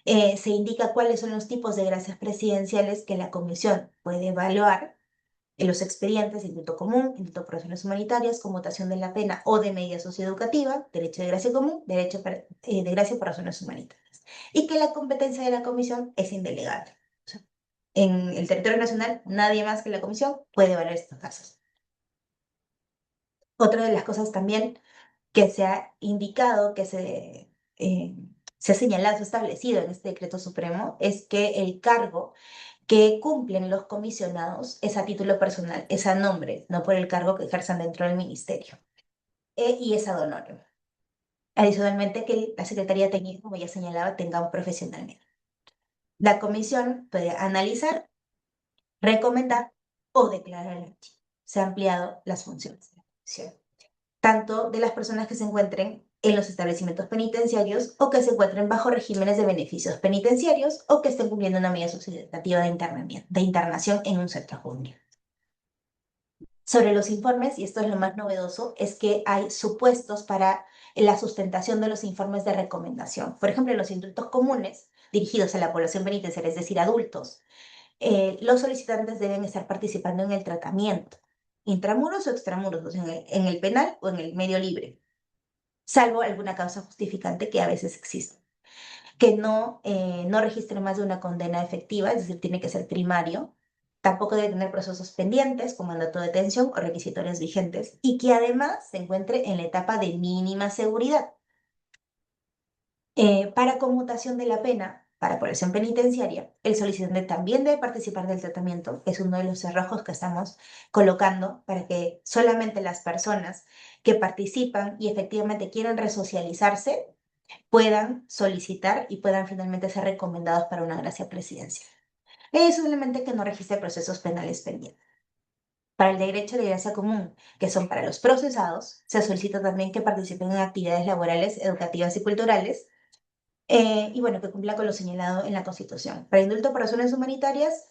se indica cuáles son los tipos de gracias presidenciales que la comisión puede evaluar en los expedientes: indulto común, indulto por razones humanitarias, conmutación de la pena o de medida socioeducativa, derecho de gracia común, derecho de gracia por razones humanitarias. Y que la competencia de la comisión es indelegable. O sea, en el territorio nacional, nadie más que la comisión puede evaluar estos casos. Otra de las cosas también que se ha indicado, que se ha señalado, se ha establecido en este decreto supremo, es que el cargo que cumplen los comisionados es a título personal, es a nombre, no por el cargo que ejerzan dentro del ministerio, y es ad honorem. Adicionalmente, que la Secretaría Técnica, como ya señalaba, tenga un profesional médico. La comisión puede analizar, recomendar o declarar el archivo. Se han ampliado las funciones de la comisión, tanto de las personas que se encuentren en los establecimientos penitenciarios o que se encuentren bajo regímenes de beneficios penitenciarios o que estén cumpliendo una medida socioeducativa de internación en un centro juvenil. Sobre los informes, y esto es lo más novedoso, es que hay supuestos para la sustentación de los informes de recomendación. Por ejemplo, en los indultos comunes dirigidos a la población penitenciaria, es decir, adultos, los solicitantes deben estar participando en el tratamiento, intramuros o extramuros, o sea, en el penal o en el medio libre, salvo alguna causa justificante que a veces existe. Que no registre más de una condena efectiva, es decir, tiene que ser primario. Tampoco debe tener procesos pendientes, como mandato de detención o requisitorios vigentes, y que además se encuentre en la etapa de mínima seguridad. Para conmutación de la pena para población penitenciaria, el solicitante también debe participar del tratamiento. Es uno de los cerrojos que estamos colocando para que solamente las personas que participan y efectivamente quieren resocializarse puedan solicitar y puedan finalmente ser recomendados para una gracia presidencial. Es solamente que no registre procesos penales pendientes. Para el derecho de gracia común, que son para los procesados, se solicita también que participen en actividades laborales, educativas y culturales, y bueno, que cumpla con lo señalado en la Constitución. Para indulto por razones humanitarias,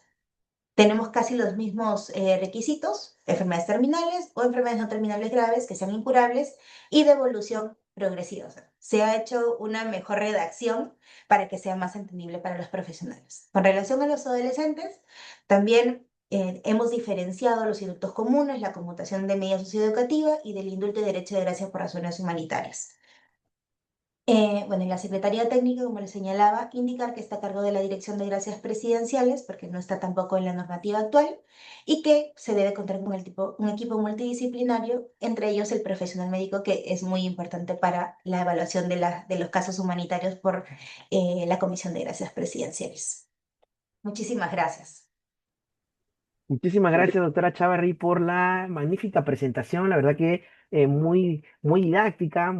tenemos casi los mismos requisitos: enfermedades terminales o enfermedades no terminales graves que sean incurables y de evolución progresiva. O sea, se ha hecho una mejor redacción para que sea más entendible para los profesionales. Con relación a los adolescentes, también hemos diferenciado los indultos comunes, la conmutación de medida socioeducativa y del indulto y derecho de gracia por razones humanitarias. Bueno, y la Secretaría Técnica, como les señalaba, indicar que está a cargo de la Dirección de Gracias Presidenciales, porque no está tampoco en la normativa actual, y que se debe contar con un equipo multidisciplinario, entre ellos el profesional médico, que es muy importante para la evaluación de los casos humanitarios por la Comisión de Gracias Presidenciales. Muchísimas gracias. Muchísimas gracias, doctora Chavarri, por la magnífica presentación. La verdad que muy didáctica,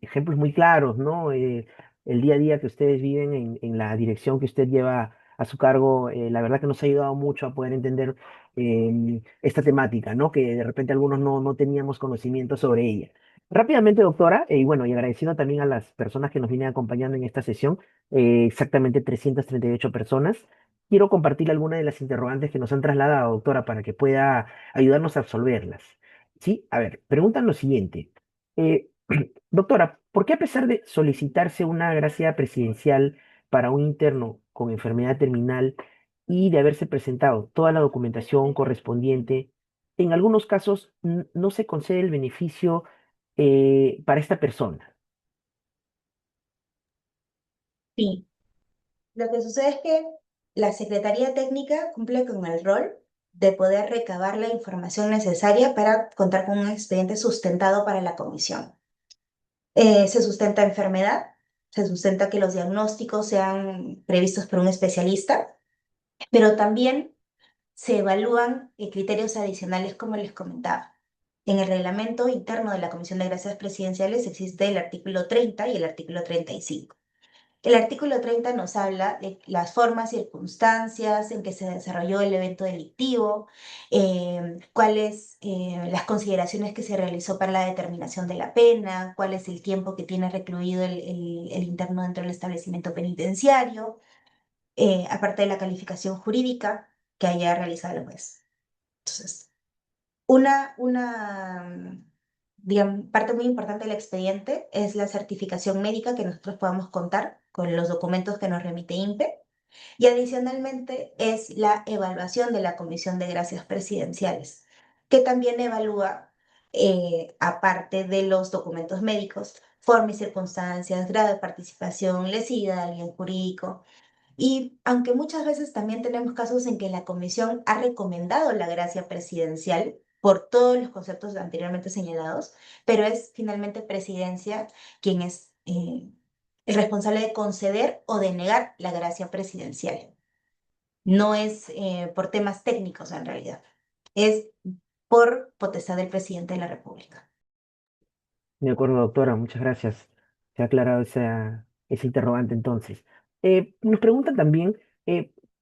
ejemplos muy claros, ¿no? El día a día que ustedes viven en la dirección que usted lleva a su cargo, la verdad que nos ha ayudado mucho a poder entender esta temática, ¿no? Que de repente algunos no teníamos conocimiento sobre ella. Rápidamente, doctora, y bueno, y agradeciendo también a las personas que nos vienen acompañando en esta sesión, exactamente 338 personas. Quiero compartir algunas de las interrogantes que nos han trasladado, doctora, para que pueda ayudarnos a absolverlas. Sí, a ver, preguntan lo siguiente. Eh, doctora, ¿por qué a pesar de solicitarse una gracia presidencial para un interno con enfermedad terminal y de haberse presentado toda la documentación correspondiente, en algunos casos no se concede el beneficio para esta persona? Sí, lo que sucede es que la Secretaría Técnica cumple con el rol de poder recabar la información necesaria para contar con un expediente sustentado para la comisión. Se sustenta enfermedad, se sustenta que los diagnósticos sean previstos por un especialista, pero también se evalúan criterios adicionales, como les comentaba. En el reglamento interno de la Comisión de Gracias Presidenciales existe el artículo 30 y el artículo 35. El artículo 30 nos habla de las formas y circunstancias en que se desarrolló el evento delictivo, cuáles las consideraciones que se realizó para la determinación de la pena, cuál es el tiempo que tiene recluido el interno dentro del establecimiento penitenciario, aparte de la calificación jurídica que haya realizado el juez. Entonces, digamos, parte muy importante del expediente es la certificación médica que nosotros podamos contar con los documentos que nos remite INPE y adicionalmente es la evaluación de la Comisión de Gracias Presidenciales, que también evalúa, aparte de los documentos médicos, forma y circunstancias, grado de participación, lesividad de alguien jurídico, y aunque muchas veces también tenemos casos en que la comisión ha recomendado la gracia presidencial por todos los conceptos anteriormente señalados, pero es finalmente presidencia quien es el responsable de conceder o denegar la gracia presidencial. No es por temas técnicos en realidad, es por potestad del presidente de la República. De acuerdo, doctora, muchas gracias. Se ha aclarado esa interrogante entonces. Nos preguntan también,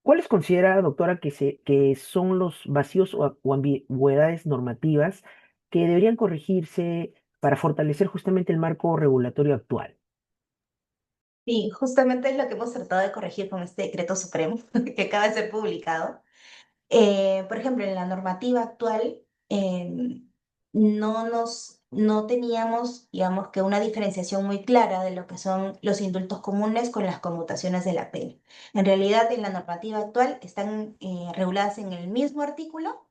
¿cuáles considera, doctora, que son los vacíos o ambigüedades normativas que deberían corregirse para fortalecer justamente el marco regulatorio actual? Y justamente es lo que hemos tratado de corregir con este decreto supremo que acaba de ser publicado. Por ejemplo, en la normativa actual no teníamos, digamos, que una diferenciación muy clara de lo que son los indultos comunes con las conmutaciones de la pena. En realidad, en la normativa actual están reguladas en el mismo artículo,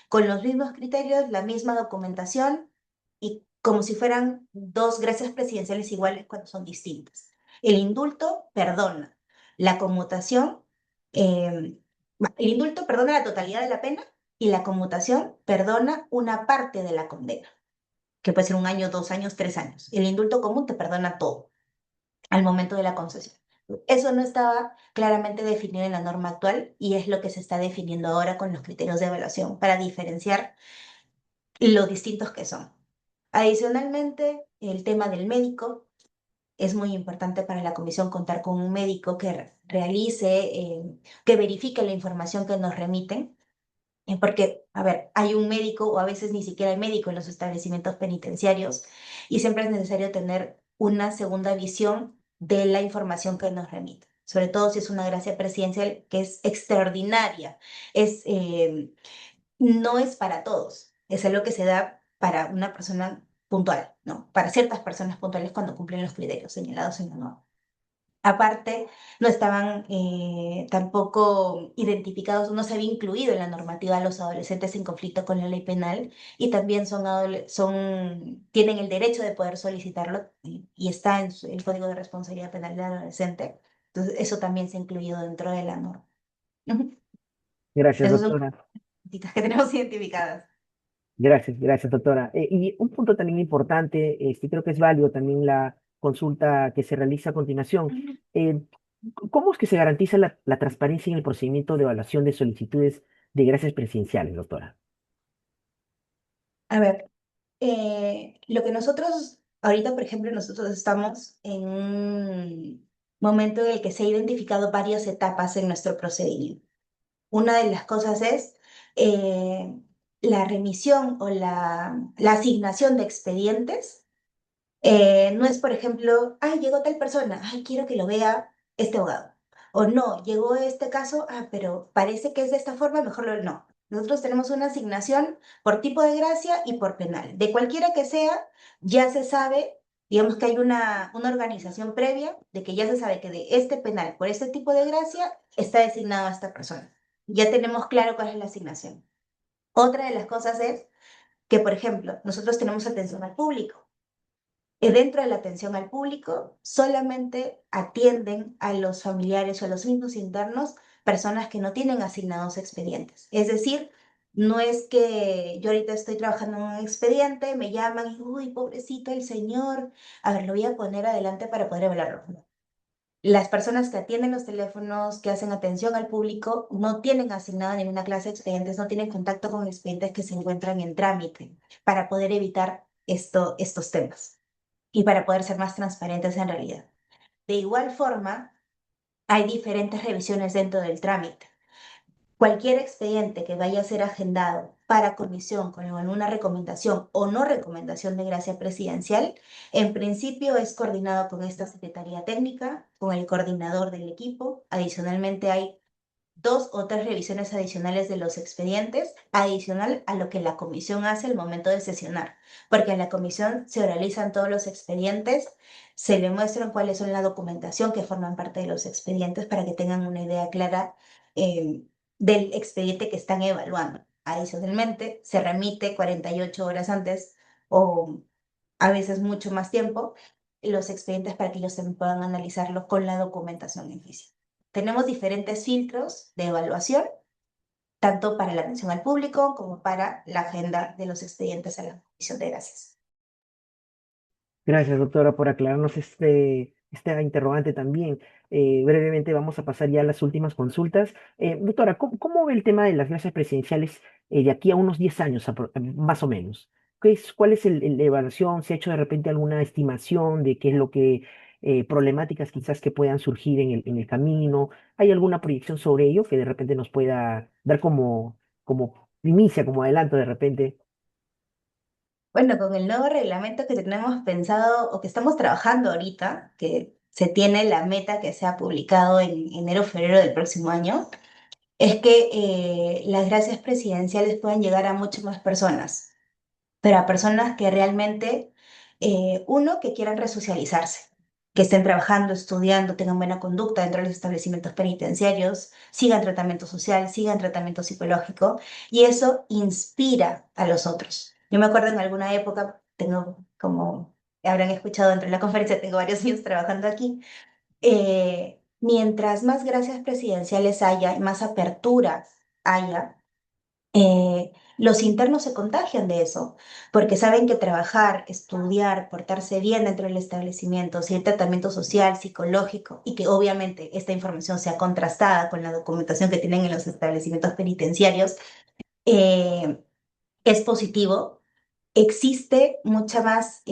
con los mismos criterios, la misma documentación y como si fueran dos gracias presidenciales iguales cuando son distintas. El indulto perdona, la conmutación eh, el indulto perdona la totalidad de la pena y la conmutación perdona una parte de la condena, que puede ser 1 año, 2 años, 3 años. El indulto común te perdona todo al momento de la concesión. Eso no estaba claramente definido en la norma actual y es lo que se está definiendo ahora con los criterios de evaluación para diferenciar lo distintos que son. Adicionalmente, el tema del médico. Es muy importante para la comisión contar con un médico que realice, que verifique la información que nos remiten. Porque, a ver, hay un médico o a veces ni siquiera hay médico en los establecimientos penitenciarios y siempre es necesario tener una segunda visión de la información que nos remite, sobre todo si es una gracia presidencial que es extraordinaria, es, no es para todos, es algo que se da para una persona puntual, ¿no? Para ciertas personas puntuales cuando cumplen los criterios señalados en la norma. Aparte, no estaban tampoco identificados, no se había incluido en la normativa a los adolescentes en conflicto con la ley penal y también tienen el derecho de poder solicitarlo y está en el Código de Responsabilidad Penal del Adolescente. Entonces, eso también se ha incluido dentro de la norma. Ujú. Gracias, Esas son doctora. cositas que tenemos identificadas. Gracias, gracias, doctora. Y un punto también importante, creo que es válido también la consulta que se realiza a continuación. Ujú. Eh, ¿Cómo es que se garantiza la transparencia en el procedimiento de evaluación de solicitudes de gracias presidenciales, doctora? A ver, lo que nosotros, ahorita, por ejemplo, nosotros estamos en un momento en el que se ha identificado varias etapas en nuestro procedimiento. Una de las cosas es eh, la remisión o la asignación de expedientes. No es, por ejemplo, ay, llegó tal persona, ay, quiero que lo vea este abogado. O no, llegó este caso, pero parece que es de esta forma, mejor no. Nosotros tenemos una asignación por tipo de gracia y por penal. De cualquiera que sea, ya se sabe, digamos que hay una organización previa de que ya se sabe que de este penal, por este tipo de gracia, está designado a esta persona. Ya tenemos claro cuál es la asignación. Otra de las cosas es que, por ejemplo, nosotros tenemos atención al público. Dentro de la atención al público, solamente atienden a los familiares o a los mismos internos personas que no tienen asignados expedientes. Es decir, no es que yo ahorita estoy trabajando en un expediente, me llaman y, uy, pobrecito el señor, a ver, lo voy a poner adelante para poder hablarlo. No. Las personas que atienden los teléfonos, que hacen atención al público, no tienen asignada ninguna clase de expedientes, no tienen contacto con expedientes que se encuentran en trámite para poder evitar estos temas y para poder ser más transparentes en realidad. De igual forma, hay diferentes revisiones dentro del trámite. Cualquier expediente que vaya a ser agendado para comisión con alguna recomendación o no recomendación de gracia presidencial, en principio es coordinado con esta Secretaría Técnica, con el coordinador del equipo. Adicionalmente hay 2 o 3 revisiones adicionales de los expedientes, adicional a lo que la comisión hace al momento de sesionar, porque en la comisión se oralizan todos los expedientes, se le muestran cuáles son la documentación que forman parte de los expedientes para que tengan una idea clara eh, del expediente que están evaluando. Adicionalmente, se remite 48 horas antes o a veces mucho más tiempo los expedientes para que ellos también puedan analizarlo con la documentación en físico. Tenemos diferentes filtros de evaluación, tanto para la atención al público como para la agenda de los expedientes a la Comisión de Gracias. Gracias, doctora, por aclararnos esta interrogante también. Brevemente vamos a pasar ya a las últimas consultas. Doctora, ¿cómo ve el tema de las gracias presidenciales de aquí a unos 10 años, más o menos? ¿Cuál es la evaluación? ¿Se ha hecho de repente alguna estimación de qué es lo que, problemáticas quizás que puedan surgir en el camino? ¿Hay alguna proyección sobre ello que de repente nos pueda dar como primicia, como adelanto de repente? Bueno, con el nuevo reglamento que tenemos pensado o que estamos trabajando ahorita, que se tiene la meta que sea publicado en enero o febrero del próximo año, es que las gracias presidenciales puedan llegar a muchas más personas, pero a personas que realmente, uno, que quieran resocializarse, que estén trabajando, estudiando, tengan buena conducta dentro de los establecimientos penitenciarios, sigan tratamiento social, sigan tratamiento psicológico, y eso inspira a los otros. Yo me acuerdo en alguna época, tengo como habrán escuchado dentro de la conferencia, tengo varios años trabajando aquí, mientras más gracias presidenciales haya y más apertura haya, los internos se contagian de eso, porque saben que trabajar, estudiar, portarse bien dentro del establecimiento, si hay tratamiento social, psicológico, y que obviamente esta información sea contrastada con la documentación que tienen en los establecimientos penitenciarios, eh, es positivo. Existe mucha más,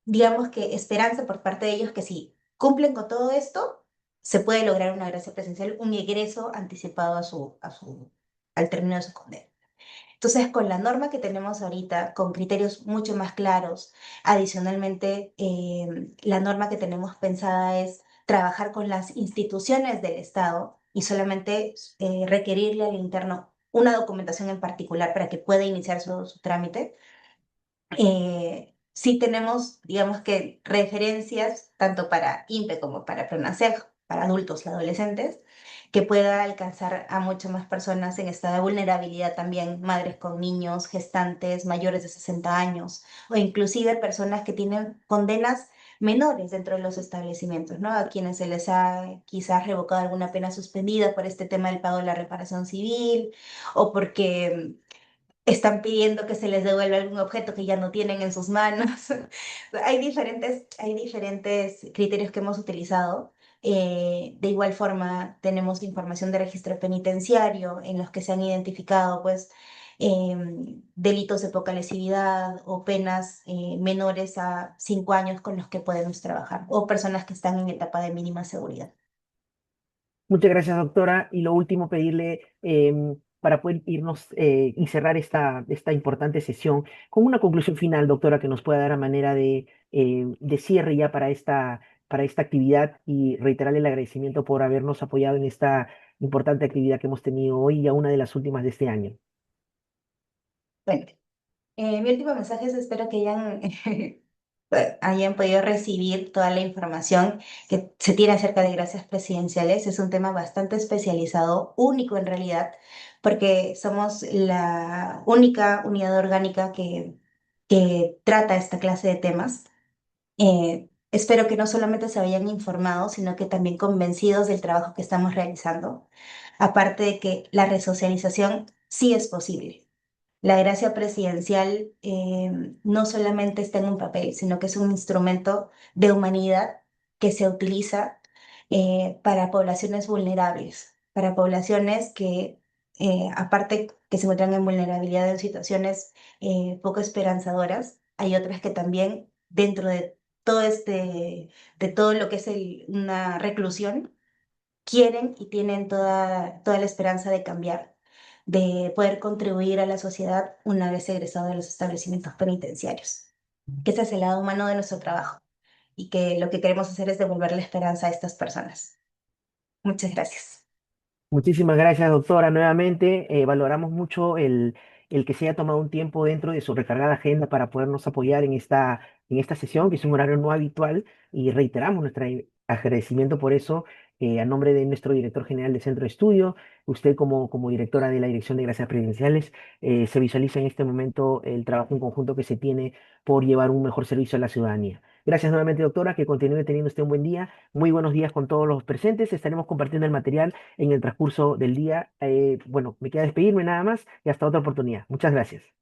digamos que esperanza por parte de ellos que si cumplen con todo esto, se puede lograr una gracia presencial, un egreso anticipado al término de su condena. Entonces, con la norma que tenemos ahorita, con criterios mucho más claros, adicionalmente, la norma que tenemos pensada es trabajar con las instituciones del Estado y solamente requerirle al interno una documentación en particular para que pueda iniciar su trámite. Sí tenemos, digamos que, referencias tanto para INPE como para PRONASEG, para adultos y adolescentes, que pueda alcanzar a muchas más personas en estado de vulnerabilidad también, madres con niños, gestantes, mayores de 60 años, o inclusive personas que tienen condenas menores dentro de los establecimientos, ¿no? A quienes se les ha quizás revocado alguna pena suspendida por este tema del pago de la reparación civil, o porque están pidiendo que se les devuelva algún objeto que ya no tienen en sus manos. Hay diferentes criterios que hemos utilizado. De igual forma, tenemos información de registro penitenciario en los que se han identificado, pues, delitos de poca lesividad o penas menores a 5 años con los que podemos trabajar, o personas que están en etapa de mínima seguridad. Muchas gracias, doctora. Y lo último, pedirle para poder irnos y cerrar esta importante sesión con una conclusión final, doctora, que nos pueda dar a manera de cierre ya para esta actividad y reiterarle el agradecimiento por habernos apoyado en esta importante actividad que hemos tenido hoy y a una de las últimas de este año. Bueno, mi último mensaje es espero que hayan podido recibir toda la información que se tiene acerca de gracias presidenciales. Es un tema bastante especializado, único en realidad, porque somos la única unidad orgánica que trata esta clase de temas. Espero que no solamente se vayan informados, sino que también convencidos del trabajo que estamos realizando. Aparte de que la resocialización sí es posible. La gracia presidencial no solamente está en un papel, sino que es un instrumento de humanidad que se utiliza para poblaciones vulnerables, para poblaciones que, aparte que se encuentran en vulnerabilidad en situaciones poco esperanzadoras, hay otras que también dentro de de todo lo que es una reclusión, quieren y tienen toda la esperanza de cambiar, de poder contribuir a la sociedad una vez egresado de los establecimientos penitenciarios. Que ese es el lado humano de nuestro trabajo y que lo que queremos hacer es devolver la esperanza a estas personas. Muchas gracias. Muchísimas gracias, doctora. Nuevamente, valoramos mucho el que se haya tomado un tiempo dentro de su recargada agenda para podernos apoyar en esta sesión, que es un horario no habitual, y reiteramos nuestro agradecimiento por eso, a nombre de nuestro director general de Centro de Estudio. Usted como directora de la Dirección de Gracias Presidenciales, se visualiza en este momento el trabajo en conjunto que se tiene por llevar un mejor servicio a la ciudadanía. Gracias nuevamente, doctora, que continúe teniendo usted un buen día. Muy buenos días con todos los presentes. Estaremos compartiendo el material en el transcurso del día. Bueno, me queda despedirme nada más y hasta otra oportunidad. Muchas gracias.